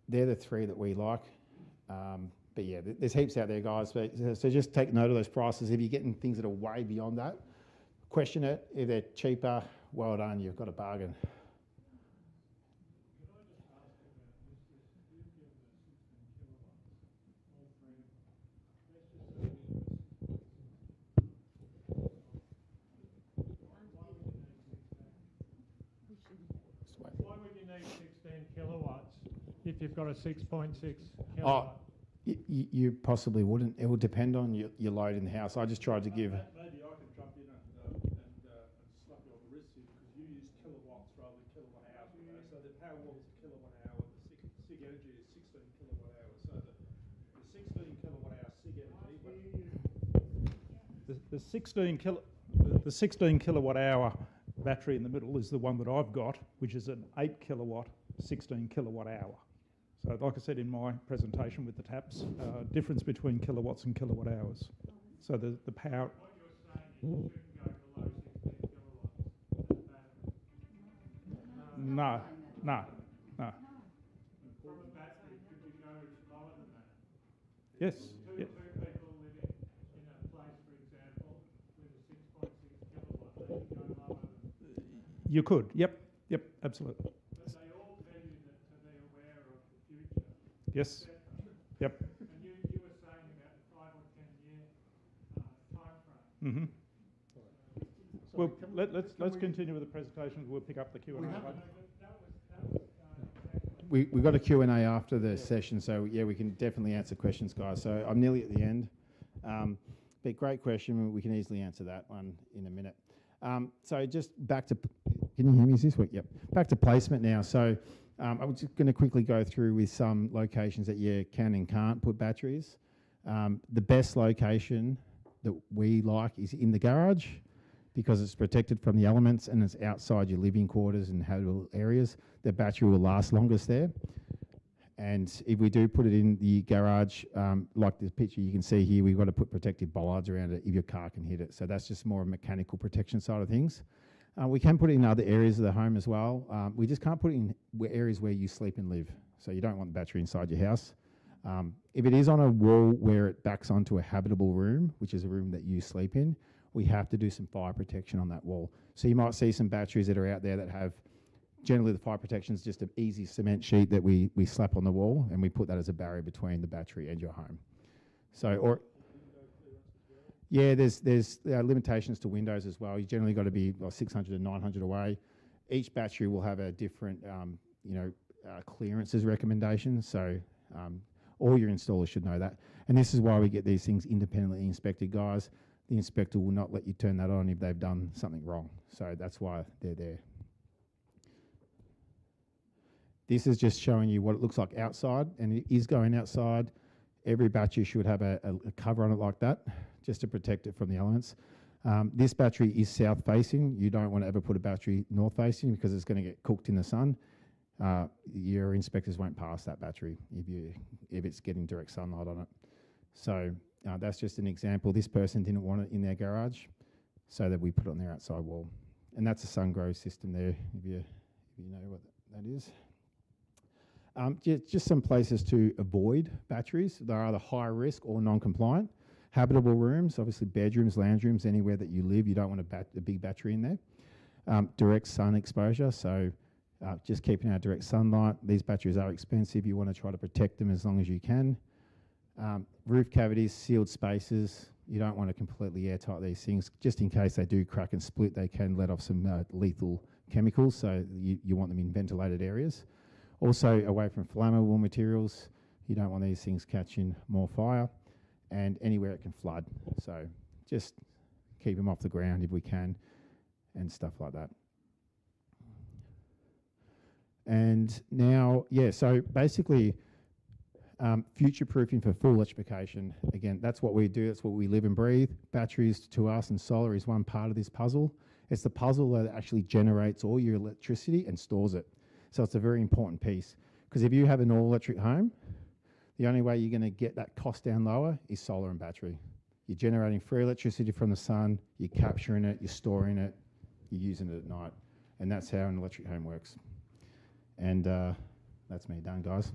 they're the three that we like. But yeah, there's heaps out there, guys. So just take note of those prices. If you're getting things that are way beyond that, question it. If they're cheaper, well done, you've got a bargain. Why would you need 16 kilowatts if you've got a 6.6 kilowatt? You possibly wouldn't. It will depend on your load in the house. I just tried to give... Maybe I can jump in and slap you on the wrist here because you use kilowatts rather than kilowatt hours. So the Powerwall is kilowatt hour, the SigEnergy is 16 kilowatt hours. So the 16 kilowatt hour SigEnergy... The 16 kilowatt hour battery in the middle is the one that I've got, which is an 8 kilowatt, 16 kilowatt hour. So like I said in my presentation with the taps, difference between kilowatts and kilowatt hours. So the power... What you're saying is you shouldn't go below 16 kilowatts. No. From a battery, could you go lower than that? Yes. Two people living in a place, for example, with a 6.6 kilowatt, they could go lower than... You could, yep, absolutely. But they all tell you that to be aware of the future. Yes, yep. And you were saying about the 5 or 10 year time frame. Mm-hmm. Well, let's continue with the presentations. We'll pick up the Q&A. We've got a Q&A after the session, so yeah, we can definitely answer questions, guys. So I'm nearly at the end. But great question. We can easily answer that one in a minute. So just back to... Can you hear me this week? Yep. Back to placement now. So I was just going to quickly go through with some locations that you can and can't put batteries. The best location that we like is in the garage because it's protected from the elements and it's outside your living quarters and habitable areas. The battery will last longest there. And if we do put it in the garage, like this picture you can see here, we've got to put protective bollards around it if your car can hit it. So that's just more a mechanical protection side of things. We can put it in other areas of the home as well. We just can't put it in areas where you sleep and live. So you don't want the battery inside your house. If it is on a wall where it backs onto a habitable room, which is a room that you sleep in, we have to do some fire protection on that wall. So you might see some batteries that are out there that have, generally the fire protection is just an easy cement sheet that we slap on the wall and we put that as a barrier between the battery and your home. So, or... Yeah, there's limitations to windows as well. You generally got to be 600 to 900 away. Each battery will have a different, clearances recommendation. So all your installers should know that. And this is why we get these things independently inspected, guys. The inspector will not let you turn that on if they've done something wrong. So that's why they're there. This is just showing you what it looks like outside, and it is going outside. Every battery should have a cover on it like that, just to protect it from the elements. This battery is south facing. You don't want to ever put a battery north facing because it's going to get cooked in the sun. Your inspectors won't pass that battery if it's getting direct sunlight on it. So that's just an example. This person didn't want it in their garage, so that we put it on their outside wall. And that's a Sungrow system there, if you know what that is. Just some places to avoid batteries. They're either high risk or non-compliant. Habitable rooms, obviously bedrooms, lounge rooms, anywhere that you live, you don't want a big battery in there. Direct sun exposure, so just keeping out direct sunlight. These batteries are expensive. You want to try to protect them as long as you can. Roof cavities, sealed spaces. You don't want to completely airtight these things. Just in case they do crack and split, they can let off some lethal chemicals, so you want them in ventilated areas. Also, away from flammable materials. You don't want these things catching more fire, and anywhere it can flood. So just keep them off the ground if we can, and stuff like that. And now, so basically, future-proofing for full electrification. Again, that's what we do. That's what we live and breathe. Batteries to us and solar is one part of this puzzle. It's the puzzle that actually generates all your electricity and stores it. So it's a very important piece, because if you have an all-electric home, the only way you're going to get that cost down lower is solar and battery. You're generating free electricity from the sun, you're capturing it, you're storing it, you're using it at night. And that's how an electric home works. And that's me done, guys.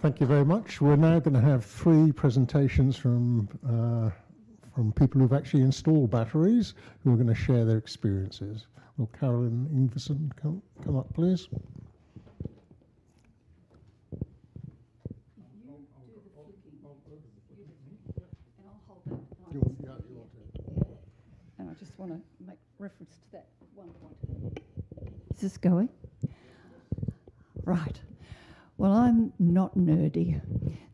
Thank you very much. We're now going to have 3 presentations from people who've actually installed batteries, who are going to share their experiences. Will Carolyn Ingvarson come up, please? And I just want to make reference to that one point. Is this going? Right. Well, I'm not nerdy,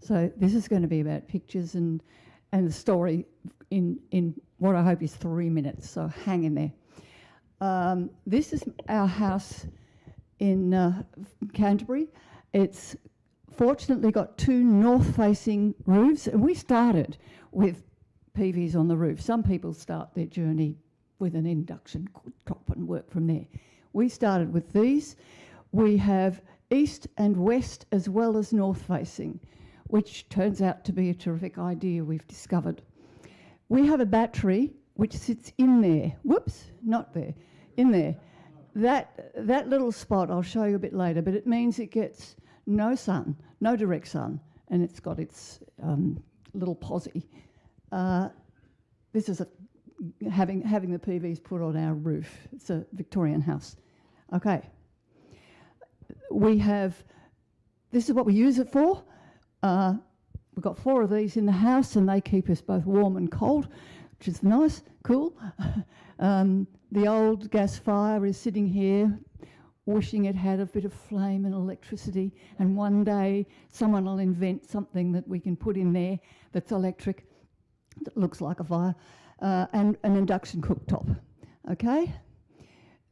so this is going to be about pictures and the story in what I hope is 3 minutes, so hang in there. This is our house in Canterbury. It's fortunately got 2 north-facing roofs, and we started with PVs on the roof. Some people start their journey with an induction top and work from there. We started with these. We have east and west as well as north-facing, which turns out to be a terrific idea we've discovered. We have a battery which sits in there. Whoops, not there, in there. That little spot I'll show you a bit later, but it means it gets no sun, no direct sun, and it's got its little posi. This is having the PVs put on our roof. It's a Victorian house. Okay. This is what we use it for. We've got 4 of these in the house, and they keep us both warm and cold, which is nice, cool. The old gas fire is sitting here, wishing it had a bit of flame and electricity, and one day someone will invent something that we can put in there that's electric, that looks like a fire, and an induction cooktop. Okay?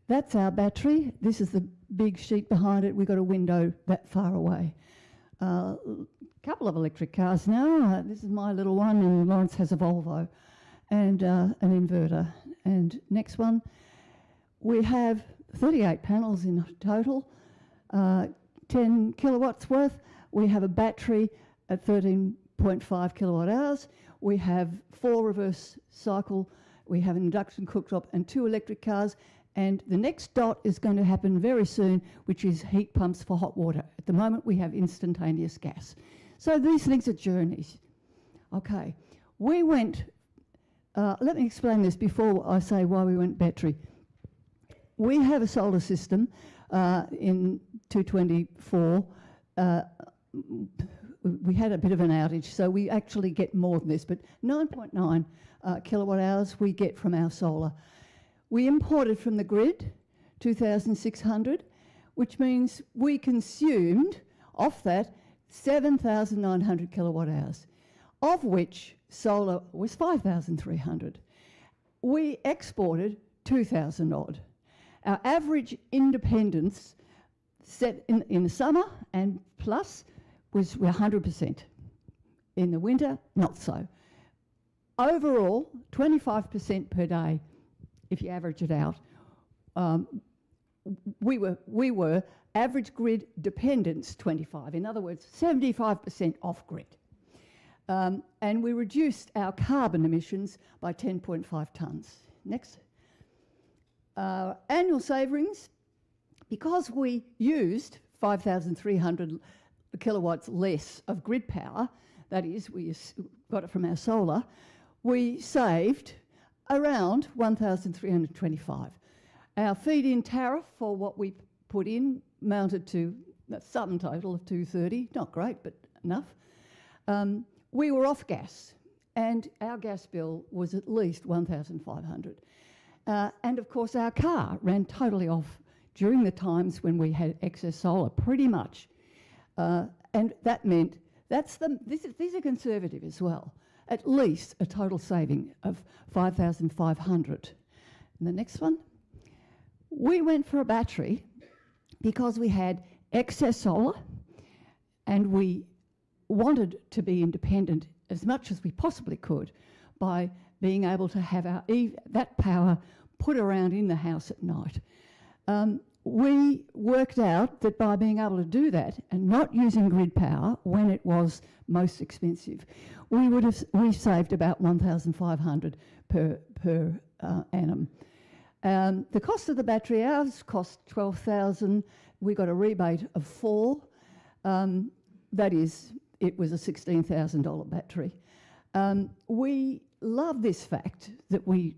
That's our battery. This is the big sheet behind it. We've got a window that far away. Couple of electric cars now. This is my little one, and Lawrence has a Volvo and an inverter. And next one, we have 38 panels in total, 10 kilowatts worth. We have a battery at 13.5 kilowatt hours. We have 4 reverse cycle. We have an induction cooktop and 2 electric cars. And the next dot is going to happen very soon, which is heat pumps for hot water. At the moment, we have instantaneous gas. So these things are journeys. Okay, we went, let me explain this before I say why we went battery. We have a solar system in 224 we had a bit of an outage, so we actually get more than this, but 9.9 kilowatt hours we get from our solar. We imported from the grid 2,600, which means we consumed off that 7,900 kilowatt hours, of which solar was 5,300. We exported 2,000 odd. Our average independence set in the summer and plus was 100%. In the winter, not so. Overall, 25% per day, if you average it out. We were average grid dependence 25. In other words, 75% off grid. And we reduced our carbon emissions by 10.5 tonnes. Next. Annual savings, because we used 5,300 kilowatts less of grid power, that is, we got it from our solar, we saved around 1,325. Our feed-in tariff for what we put in mounted to a sum total of 230, not great, but enough. We were off gas, and our gas bill was at least 1,500. And of course, our car ran totally off during the times when we had excess solar, pretty much. And that meant, these are conservative as well, at least a total saving of 5,500. And the next one, we went for a battery because we had excess solar and we wanted to be independent as much as we possibly could by being able to have that power put around in the house at night. We worked out that by being able to do that and not using grid power when it was most expensive, we saved about 1,500 per annum. The cost of the battery, ours cost 12,000. We got a rebate of 4. That is, it was a $16,000 battery. We love this fact that we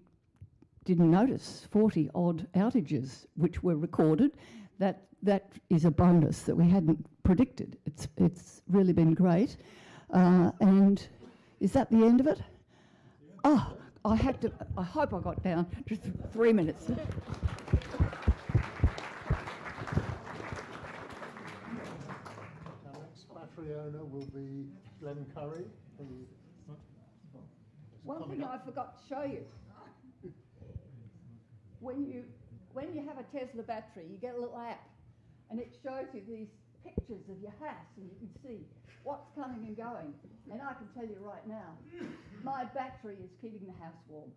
didn't notice 40 odd outages which were recorded. That is a bonus that we hadn't predicted. It's really been great. And is that the end of it? Yeah. Oh, I hope I got down to 3 minutes. Our next battery owner will be Glenn Curry. One thing I forgot to show you. When you have a Tesla battery, you get a little app, and it shows you these pictures of your house, and you can see what's coming and going. And I can tell you right now, my battery is keeping the house warm.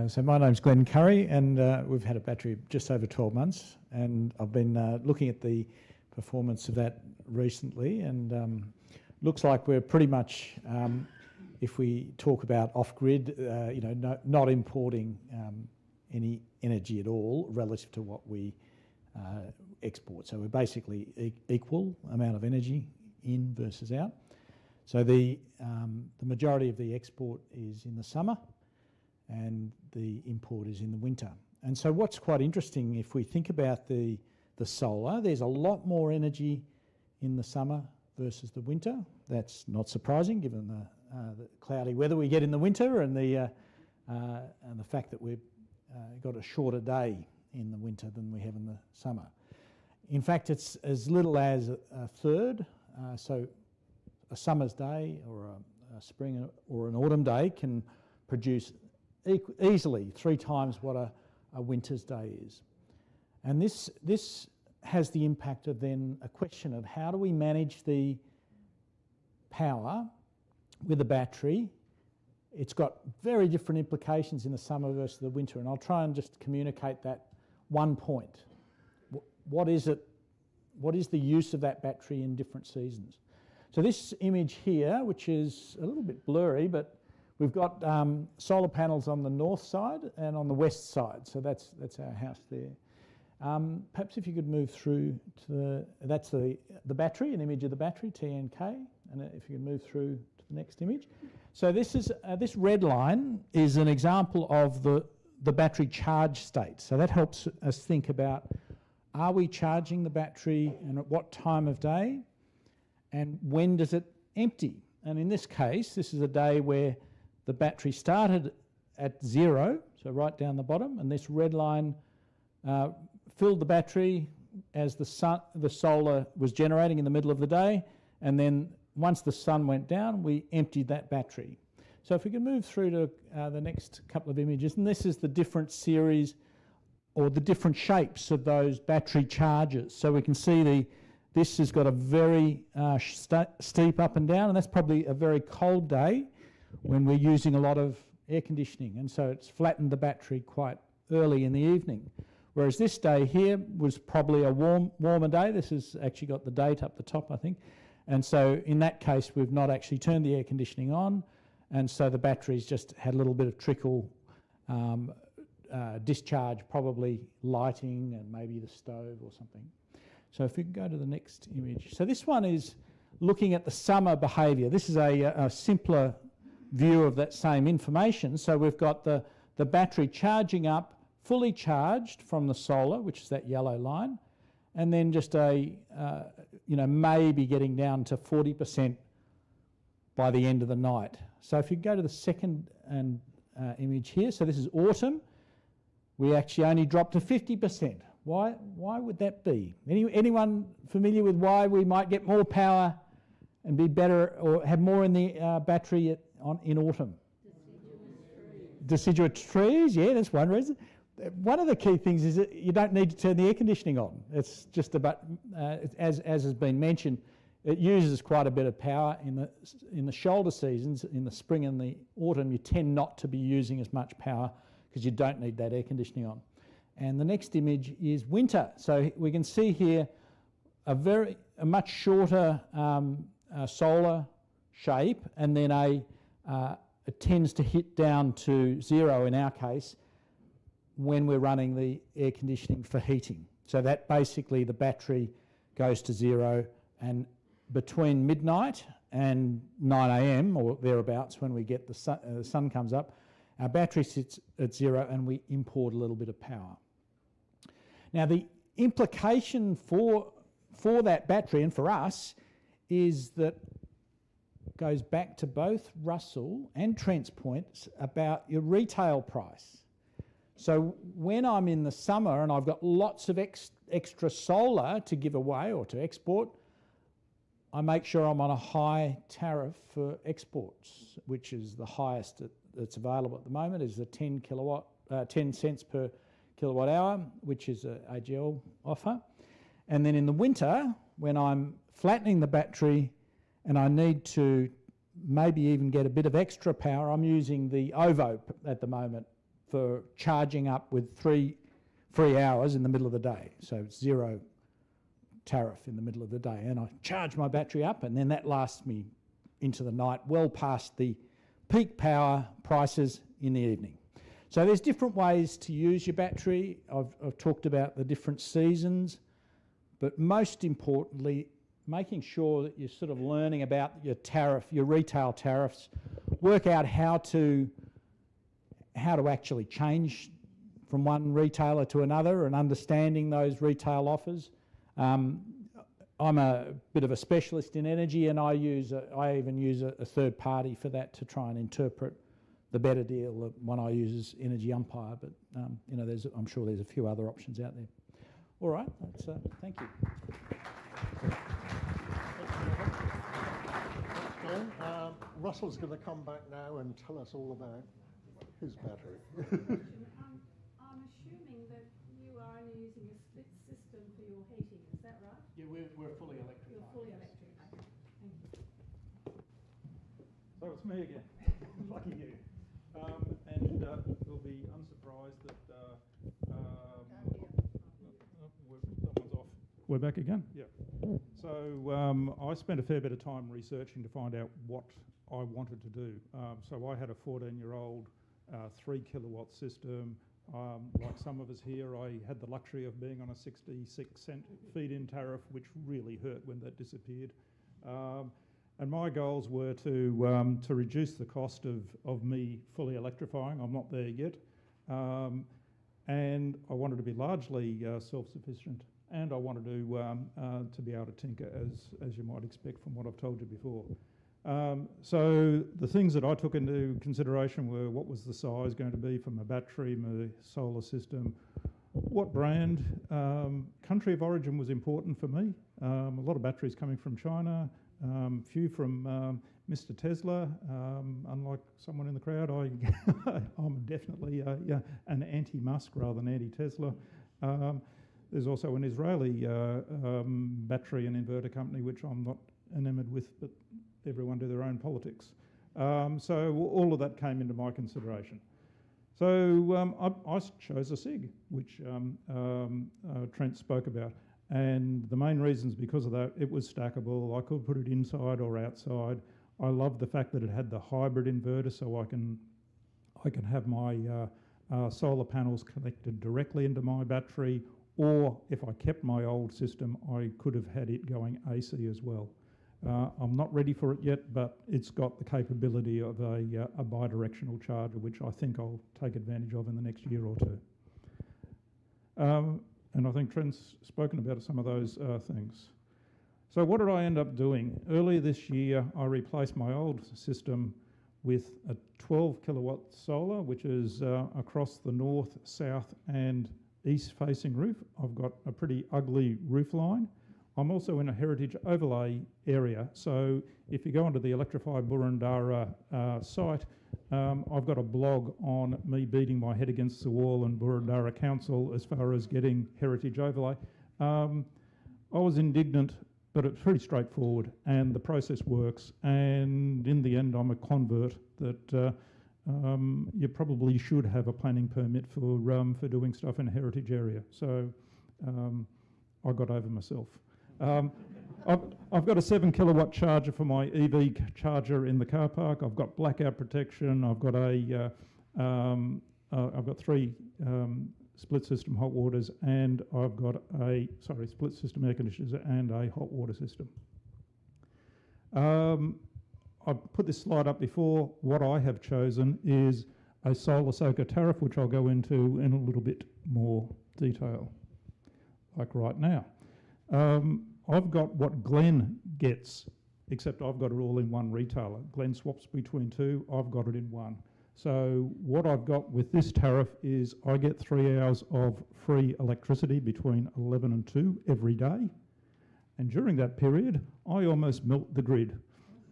So my name's Glenn Curry, and we've had a battery just over 12 months, and I've been looking at the performance of that recently, and looks like we're pretty much, if we talk about off-grid, not importing any energy at all relative to what we export. So we're basically equal amount of energy in versus out. So the majority of the export is in the summer, and the import is in the winter. And so what's quite interesting, if we think about the solar, there's a lot more energy in the summer versus the winter. That's not surprising given the cloudy weather we get in the winter and the fact that we've got a shorter day in the winter than we have in the summer. In fact, it's as little as a third. So a summer's day or a spring or an autumn day can produce easily 3 times what a winter's day is. And this has the impact of then a question of how do we manage the power with a battery. It's got very different implications in the summer versus the winter, and I'll try and just communicate that one point. What is it? What is the use of that battery in different seasons? So this image here, which is a little bit blurry, but we've got solar panels on the north side and on the west side. So that's our house there. Perhaps if you could move through to that's the battery, an image of the battery, TNK, and if you could move through to the next image. So this is this red line is an example of the the battery charge state. So that helps us think about, are we charging the battery and at what time of day, and when does it empty? And in this case, this is a day where the battery started at 0, so right down the bottom, and this red line filled the battery as the solar was generating in the middle of the day, and then once the sun went down, we emptied that battery. So if we can move through to the next couple of images, and this is the different series or the different shapes of those battery charges. So we can see this has got a very steep up and down, and that's probably a very cold day when we're using a lot of air conditioning, and so it's flattened the battery quite early in the evening. Whereas this day here was probably a warmer day. This has actually got the date up the top, I think. And so in that case, we've not actually turned the air conditioning on, and so the batteries just had a little bit of trickle discharge, probably lighting and maybe the stove or something. So if we can go to the next image. So this one is looking at the summer behaviour. This is a simpler view of that same information. So we've got the battery charging up, fully charged from the solar, which is that yellow line, and then just maybe getting down to 40% by the end of the night. So if you go to the second image here, so this is autumn, we actually only dropped to 50%. Why would that be? Anyone familiar with why we might get more power and be better or have more in the battery in autumn? Deciduous trees, yeah, that's one reason. One of the key things is that you don't need to turn the air conditioning on. It's just about, as has been mentioned, it uses quite a bit of power in the shoulder seasons. In the spring and the autumn, you tend not to be using as much power because you don't need that air conditioning on. And the next image is winter. So we can see here a much shorter solar shape, and then it tends to hit down to 0 in our case when we're running the air conditioning for heating. So that basically the battery goes to 0, and between midnight and 9 a.m. or thereabouts, when we get the sun comes up, our battery sits at 0 and we import a little bit of power. Now the implication for that battery and for us is that goes back to both Russell and Trent's points about your retail price. So when I'm in the summer and I've got lots of extra solar to give away or to export, I make sure I'm on a high tariff for exports, which is the highest that's available at the moment, is the 10 cents per kilowatt hour, which is a AGL offer. And then in the winter, when I'm flattening the battery and I need to maybe even get a bit of extra power, I'm using the OVO at the moment for charging up with 3 hours in the middle of the day. So it's 0 tariff in the middle of the day. And I charge my battery up, and then that lasts me into the night, well past the peak power prices in the evening. So there's different ways to use your battery. I've talked about the different seasons, but most importantly, making sure that you're sort of learning about your tariff, your retail tariffs, work out how to actually change from one retailer to another and understanding those retail offers. I'm a bit of a specialist in energy, and I even use a third party for that to try and interpret the better deal. The one I use is Energy Umpire, but I'm sure there's a few other options out there. All right, thank you. Russell's going to come back now and tell us all about his battery. I'm assuming that you are only using a split system for your heating, is that right? Yeah, we're fully electrified. You're fully electric. Okay. Thank you. So it's me again. Lucky you. You'll be unsurprised that that one's off. We're back again? Yeah. So I spent a fair bit of time researching to find out what I wanted to do. So I had a 14-year-old 3 kilowatt system. Like some of us here, I had the luxury of being on a 66-cent feed-in tariff, which really hurt when that disappeared. And my goals were to reduce the cost of me fully electrifying. I'm not there yet. And I wanted to be largely self-sufficient, and I wanted to be able to tinker, as you might expect from what I've told you before. So the things that I took into consideration were what was the size going to be for my battery, my solar system, what brand. Country of origin was important for me. A lot of batteries coming from China, few from Mr. Tesla. Unlike someone in the crowd, I'm definitely an anti-Musk rather than anti-Tesla. There's also an Israeli battery and inverter company, which I'm not enamoured with, but everyone do their own politics. So all of that came into my consideration. So I chose a SIG, which Trent spoke about. And the main reasons because of that, it was stackable. I could put it inside or outside. I love the fact that it had the hybrid inverter, so I can have my solar panels connected directly into my battery, or if I kept my old system, I could have had it going AC as well. I'm not ready for it yet, but it's got the capability of a bidirectional charger, which I think I'll take advantage of in the next year or two. And I think Trent's spoken about some of those things. So what did I end up doing? Earlier this year, I replaced my old system with a 12 kilowatt solar, which is across the north, south and east facing roof. I've got a pretty ugly roof line. I'm also in a heritage overlay area. So if you go onto the Electrify Boroondara site, I've got a blog on me beating my head against the wall and Boroondara Council as far as getting heritage overlay. I was indignant, but it's pretty straightforward and the process works. And in the end, I'm a convert that you probably should have a planning permit for doing stuff in a heritage area. So I got over myself. I've got a 7 kilowatt charger for my EV charger in the car park. I've got blackout protection. I've got I've got 3 split system hot waters, and I've got split system air conditioners and a hot water system. I've put this slide up before. What I have chosen is a solar soaker tariff, which I'll go into in a little bit more detail, like right now. I've got what Glenn gets, except I've got it all in one retailer. Glenn swaps between 2, I've got it in one. So what I've got with this tariff is I get 3 hours of free electricity between 11 and 2 every day. And during that period, I almost melt the grid.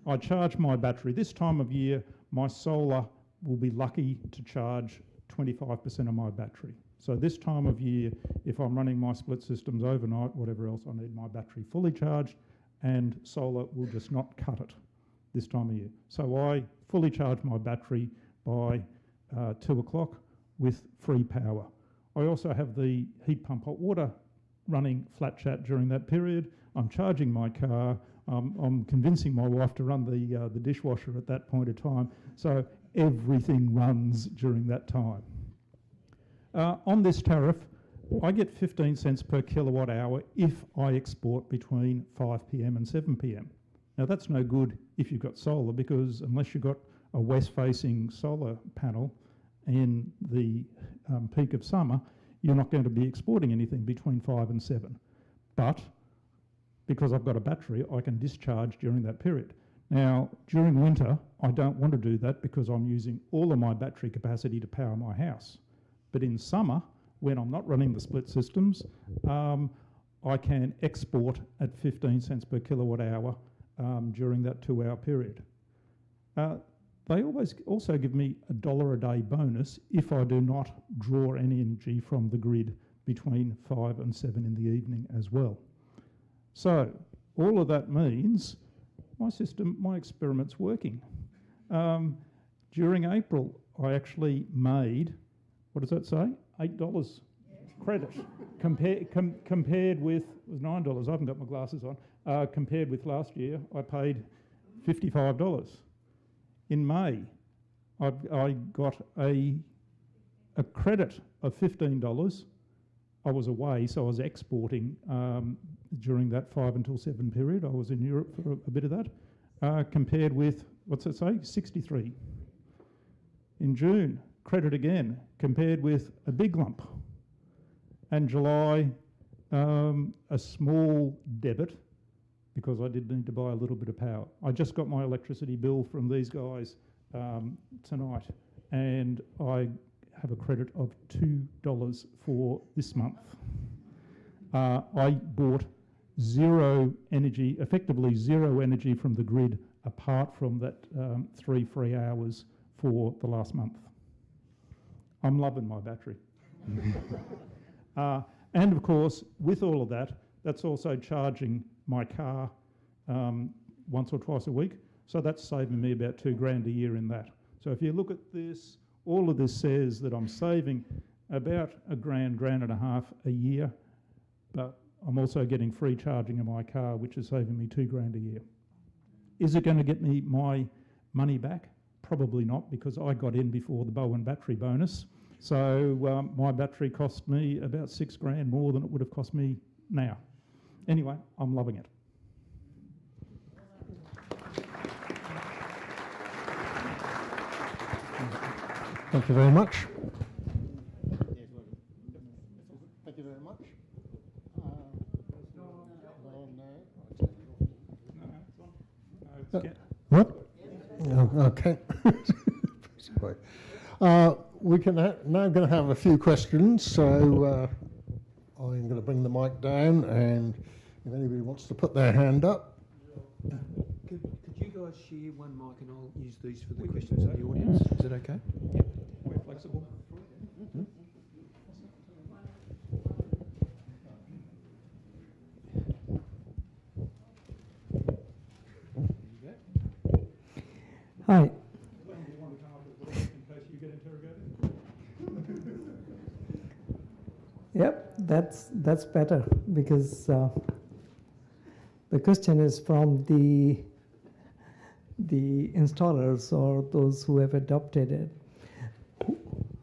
I charge my battery. This time of year, my solar will be lucky to charge 25% of my battery. So this time of year, if I'm running my split systems overnight, whatever else, I need my battery fully charged, and solar will just not cut it this time of year. So I fully charge my battery by 2 o'clock with free power. I also have the heat pump hot water running flat chat during that period. I'm charging my car. I'm convincing my wife to run the dishwasher at that point of time. So everything runs during that time. On this tariff, I get 15 cents per kilowatt hour if I export between 5 p.m. and 7 p.m. Now that's no good if you've got solar, because unless you've got a west-facing solar panel in the peak of summer, you're not going to be exporting anything between 5 and 7. But because I've got a battery, I can discharge during that period. Now, during winter, I don't want to do that because I'm using all of my battery capacity to power my house. But in summer, when I'm not running the split systems, I can export at 15 cents per kilowatt hour during that 2-hour period. They always also give me $1 a day bonus if I do not draw any energy from the grid between 5 and 7 in the evening as well. So all of that means my experiment's working. During April, I actually made, what does that say? $8 credit. Compared with, it was $9, I haven't got my glasses on. Compared with last year, I paid $55. In May, I got a credit of $15. I was away, so I was exporting during that 5 until 7 period. I was in Europe for a bit of that. Compared with, what's it say, 63. In June, credit again, compared with a big lump. And July, a small debit, because I did need to buy a little bit of power. I just got my electricity bill from these guys tonight, and I have a credit of $2 for this month. I bought zero energy, effectively zero energy from the grid, apart from that 3 free hours for the last month. I'm loving my battery. And of course, with all of that, that's also charging my car once or twice a week. So that's saving me about $2,000 a year in that. So if you look at this, all of this says that I'm saving about $1,000, $1.5 a year, but I'm also getting free charging in my car, which is saving me $2,000 a year. Is it going to get me my money back? Probably not, because I got in before the Bowen battery bonus. So my battery cost me about $6,000 more than it would have cost me now. Anyway, I'm loving it. Thank you very much. Thank you very much. What? Oh, okay. We can now going to have a few questions, so I'm going to bring the mic down, and if anybody wants to put their hand up. Could you guys share one mic and I'll use these for the questions in the audience? Is that okay? Yep, we're flexible. Hi. Yep, that's better, because the question is from the installers or those who have adopted it.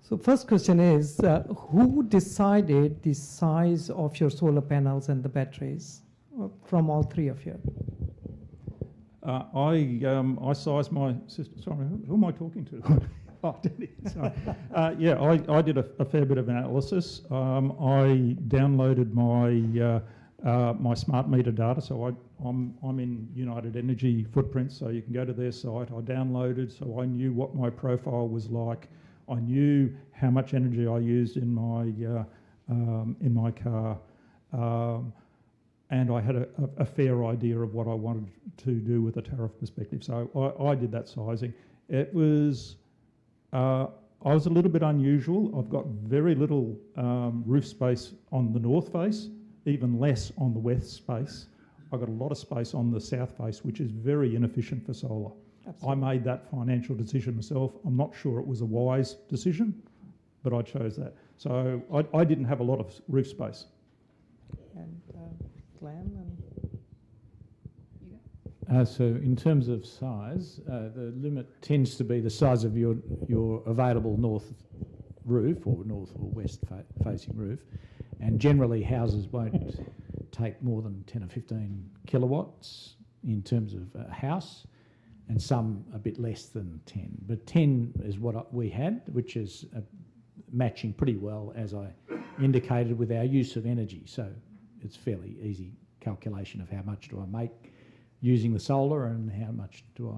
So first question is, who decided the size of your solar panels and the batteries from all three of you? I sized my system. Sorry, who am I talking to? Oh, did he? Sorry. Yeah, I did a fair bit of analysis. I downloaded my smart meter data. So I'm in United Energy Footprint, so you can go to their site. I downloaded, so I knew what my profile was like. I knew how much energy I used in my car. And I had a fair idea of what I wanted to do with a tariff perspective. So I did that sizing. It was, I was a little bit unusual. I've got very little roof space on the north face, even less on the west face. I've got a lot of space on the south face, which is very inefficient for solar. Absolutely. I made that financial decision myself. I'm not sure it was a wise decision, but I chose that. So I didn't have a lot of roof space. And Glenn So in terms of size, the limit tends to be the size of your available north roof or north or west facing roof, and generally houses won't take more than 10 or 15 kilowatts in terms of a house, and some a bit less than 10. But 10 is what we had, which is matching pretty well, as I indicated, with our use of energy. So it's fairly easy calculation of how much do I make using the solar and how much do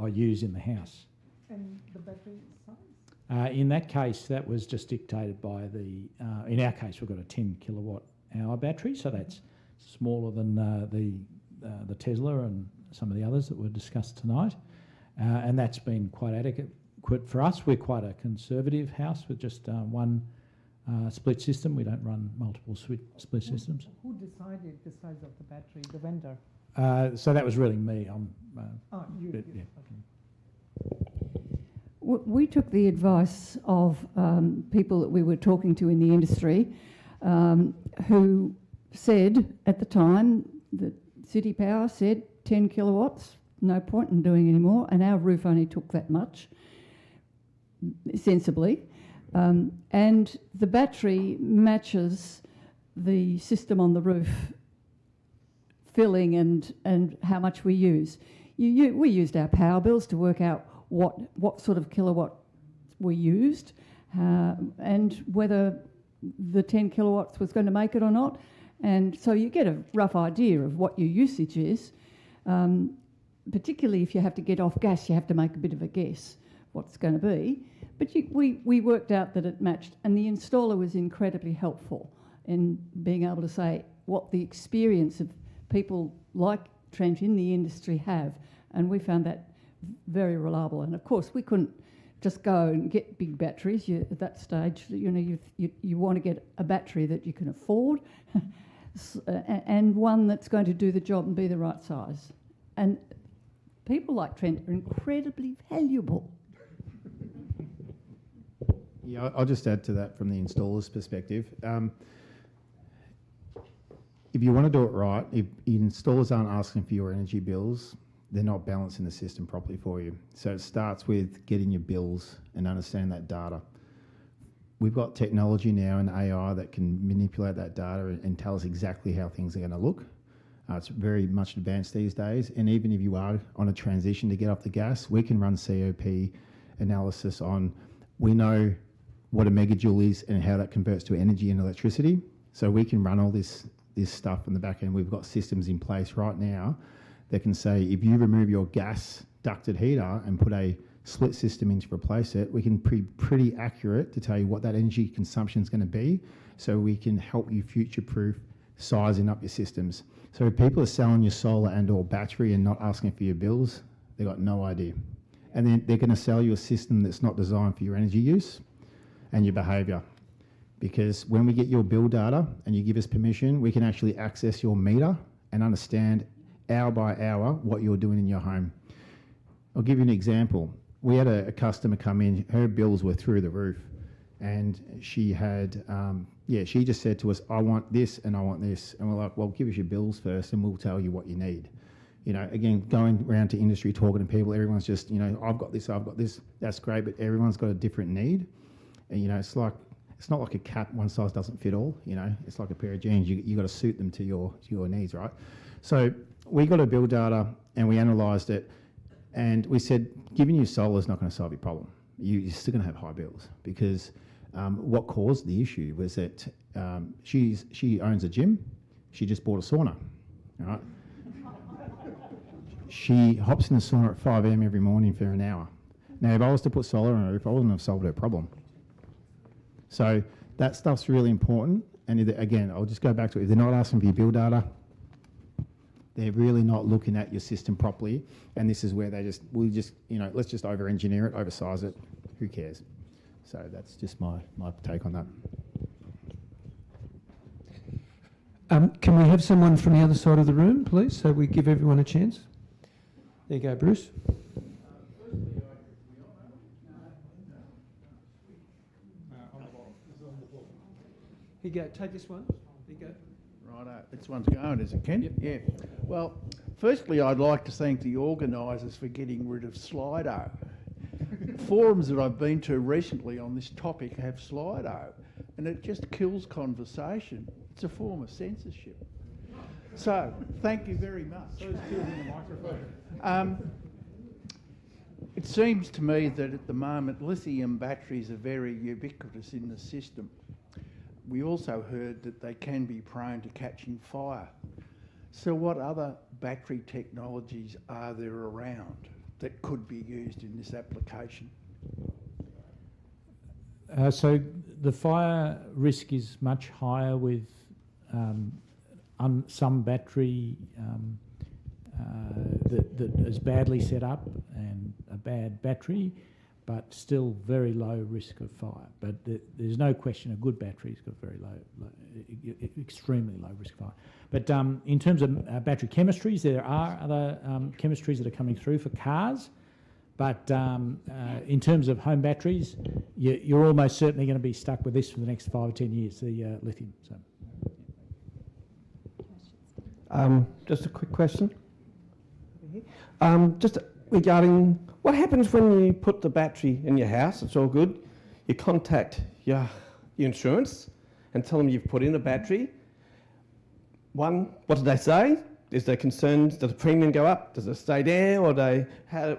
I use in the house. And the battery size? In that case, that was just dictated by in our case, we've got a 10 kilowatt hour battery, so that's smaller than the Tesla and some of the others that were discussed tonight. And that's been quite adequate for us. We're quite a conservative house with just one split system. We don't run multiple split systems. Who decided the size of the battery? The vendor? So that was really me. You. Yeah. We took the advice of people that we were talking to in the industry who said at the time that City Power said 10 kilowatts, no point in doing any more, and our roof only took that much, sensibly. And the battery matches the system on the roof filling and how much we use. We used our power bills to work out what sort of kilowatt we used and whether the 10 kilowatts was going to make it or not. And so you get a rough idea of what your usage is. Particularly if you have to get off gas, you have to make a bit of a guess what's going to be. But we worked out that it matched, and the installer was incredibly helpful in being able to say what the experience of people like Trent in the industry have, and we found that very reliable. And of course, we couldn't just go and get big batteries. At that stage, you want to get a battery that you can afford, and one that's going to do the job and be the right size. And people like Trent are incredibly valuable. Yeah, I'll just add to that from the installer's perspective. If you want to do it right, if installers aren't asking for your energy bills, they're not balancing the system properly for you. So it starts with getting your bills and understanding that data. We've got technology now and AI that can manipulate that data and tell us exactly how things are going to look. It's very much advanced these days. And even if you are on a transition to get off the gas, we can run COP analysis on, we know what a megajoule is and how that converts to energy and electricity. So we can run all this stuff in the back end. We've got systems in place right now that can say, if you remove your gas ducted heater and put a split system in to replace it, we can be pretty accurate to tell you what that energy consumption is going to be, so we can help you future-proof sizing up your systems. So if people are selling your solar and or battery and not asking for your bills, they've got no idea. And then they're going to sell you a system that's not designed for your energy use and your behaviour. Because when we get your bill data and you give us permission, we can actually access your meter and understand hour by hour what you're doing in your home. I'll give you an example. We had a customer come in, her bills were through the roof, and she had, she just said to us, I want this and I want this. And we're like, well, give us your bills first and we'll tell you what you need. You know, again, going around to industry, talking to people, everyone's just, I've got this, that's great, but everyone's got a different need. And, it's not like a cap, one size doesn't fit all, it's like a pair of jeans. You got to suit them to your needs, right? So we got a bill data and we analysed it, and we said, giving you solar is not going to solve your problem. You're still going to have high bills, because what caused the issue was that she owns a gym. She just bought a sauna, right? She hops in the sauna at 5 a.m. every morning for an hour. Now, if I was to put solar on her roof, I wouldn't have solved her problem. So that stuff's really important. And again, I'll just go back to it. If they're not asking for your bill data, they're really not looking at your system properly. And this is where let's just over-engineer it, oversize it. Who cares? So that's just my take on that. Can we have someone from the other side of the room, please, so we give everyone a chance? There you go, Bruce. Here you go, take this one. There you go. Righto, this one's going, is it, Ken? Yep. Yeah. Well, firstly, I'd like to thank the organisers for getting rid of Slido. Forums that I've been to recently on this topic have Slido, and it just kills conversation. It's a form of censorship. So, thank you very much. It seems to me that at the moment lithium batteries are very ubiquitous in the system. We also heard that they can be prone to catching fire. So what other battery technologies are there around that could be used in this application? So the fire risk is much higher with some battery that is badly set up and a bad battery, but still very low risk of fire. But there's no question a good battery's got very extremely low risk of fire. But in terms of battery chemistries, there are other chemistries that are coming through for cars. But in terms of home batteries, you're almost certainly going to be stuck with this for the next 5 or 10 years, the lithium. So. Just a quick question. Just regarding what happens when you put the battery in your house, it's all good. You contact your insurance and tell them you've put in a battery. One, what do they say? is there concerns? Does the premium go up? Does it stay there? Or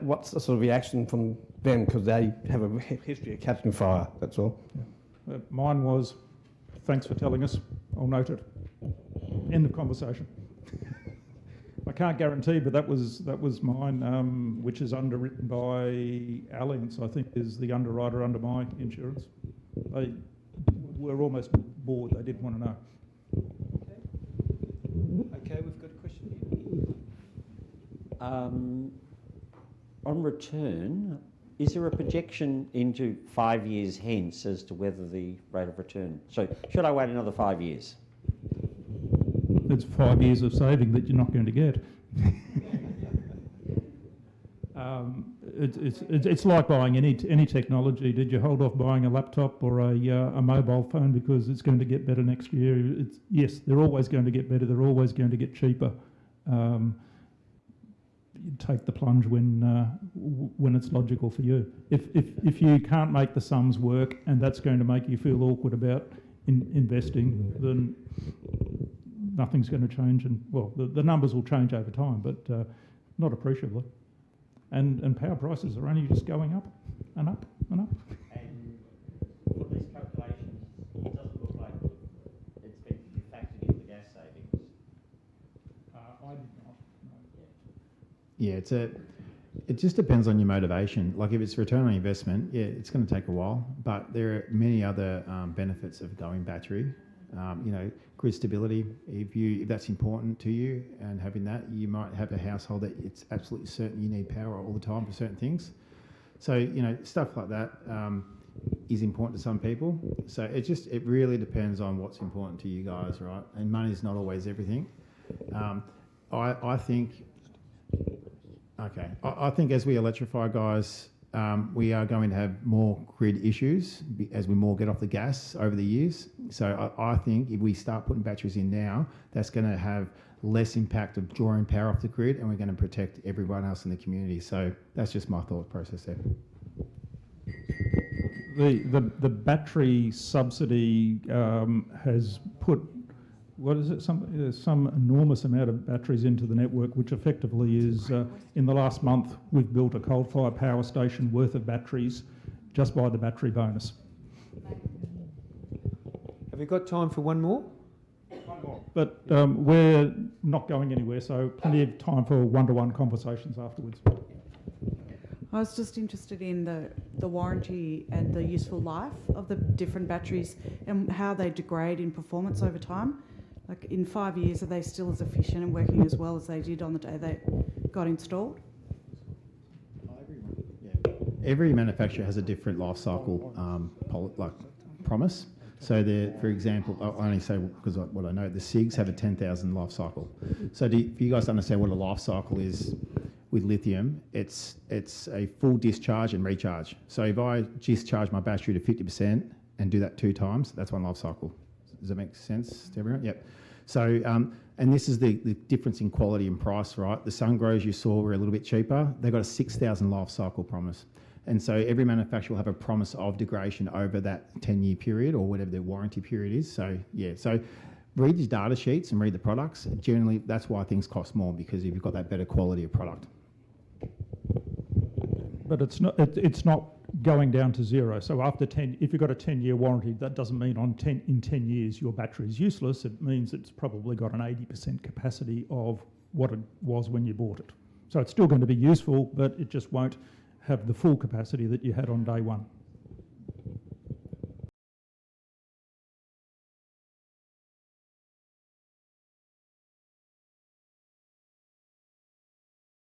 what's the sort of reaction from them? Because they have a history of catching fire, that's all. Yeah. Mine was, thanks for telling us, I'll note it. End of conversation. I can't guarantee, but that was mine, which is underwritten by Allianz, I think, is the underwriter under my insurance. They were almost bored. They didn't want to know. Okay, we've got a question here. On return, is there a projection into 5 years hence as to whether the rate of return? So should I wait another 5 years? It's 5 years of saving that you're not going to get. It's like buying any technology. Did you hold off buying a laptop or a mobile phone because it's going to get better next year? Yes, they're always going to get better. They're always going to get cheaper. You take the plunge when it's logical for you. If you can't make the sums work and that's going to make you feel awkward about investing, then nothing's going to change. And well, the numbers will change over time, but not appreciably. And power prices are only just going up and up and up. And for these calculations, it doesn't look like it's been factored in the gas savings. I did not. No. Yeah, it just depends on your motivation. Like if it's return on investment, yeah, it's going to take a while, but there are many other benefits of going battery. Grid stability, if that's important to you and having that, you might have a household that it's absolutely certain you need power all the time for certain things. So, stuff like that is important to some people. So it really depends on what's important to you guys, right? And money's not always everything. I think as we electrify, guys, we are going to have more grid issues as we more get off the gas over the years. So I think if we start putting batteries in now, that's going to have less impact of drawing power off the grid, and we're going to protect everyone else in the community. So that's just my thought process there. The battery subsidy has put, some enormous amount of batteries into the network, which effectively is, in the last month, we've built a coal-fired power station worth of batteries just by the battery bonus. Have we got time for one more? One more. But we're not going anywhere, so plenty of time for one-to-one conversations afterwards. I was just interested in the warranty and the useful life of the different batteries and how they degrade in performance over time. Like in 5 years, are they still as efficient and working as well as they did on the day they got installed? Every manufacturer has a different life cycle promise. So, for example, I only say because what I know, the SIGs have a 10,000 life cycle. So, for you guys to understand what a life cycle is with lithium, it's a full discharge and recharge. So, if I discharge my battery to 50% and do that 2 times, that's one life cycle. Does that make sense to everyone? Yep. So, and this is the difference in quality and price, right? The Sungrows you saw were a little bit cheaper. They've got a 6,000 life cycle promise. And so every manufacturer will have a promise of degradation over that 10-year period or whatever their warranty period is. So, yeah. So read these data sheets and read the products. Generally, that's why things cost more, because if you've got that better quality of product. But it's not going down to zero. So after 10, if you've got a 10-year warranty, that doesn't mean in 10 years your battery is useless. It means it's probably got an 80% capacity of what it was when you bought it. So it's still going to be useful, but it just won't have the full capacity that you had on day one.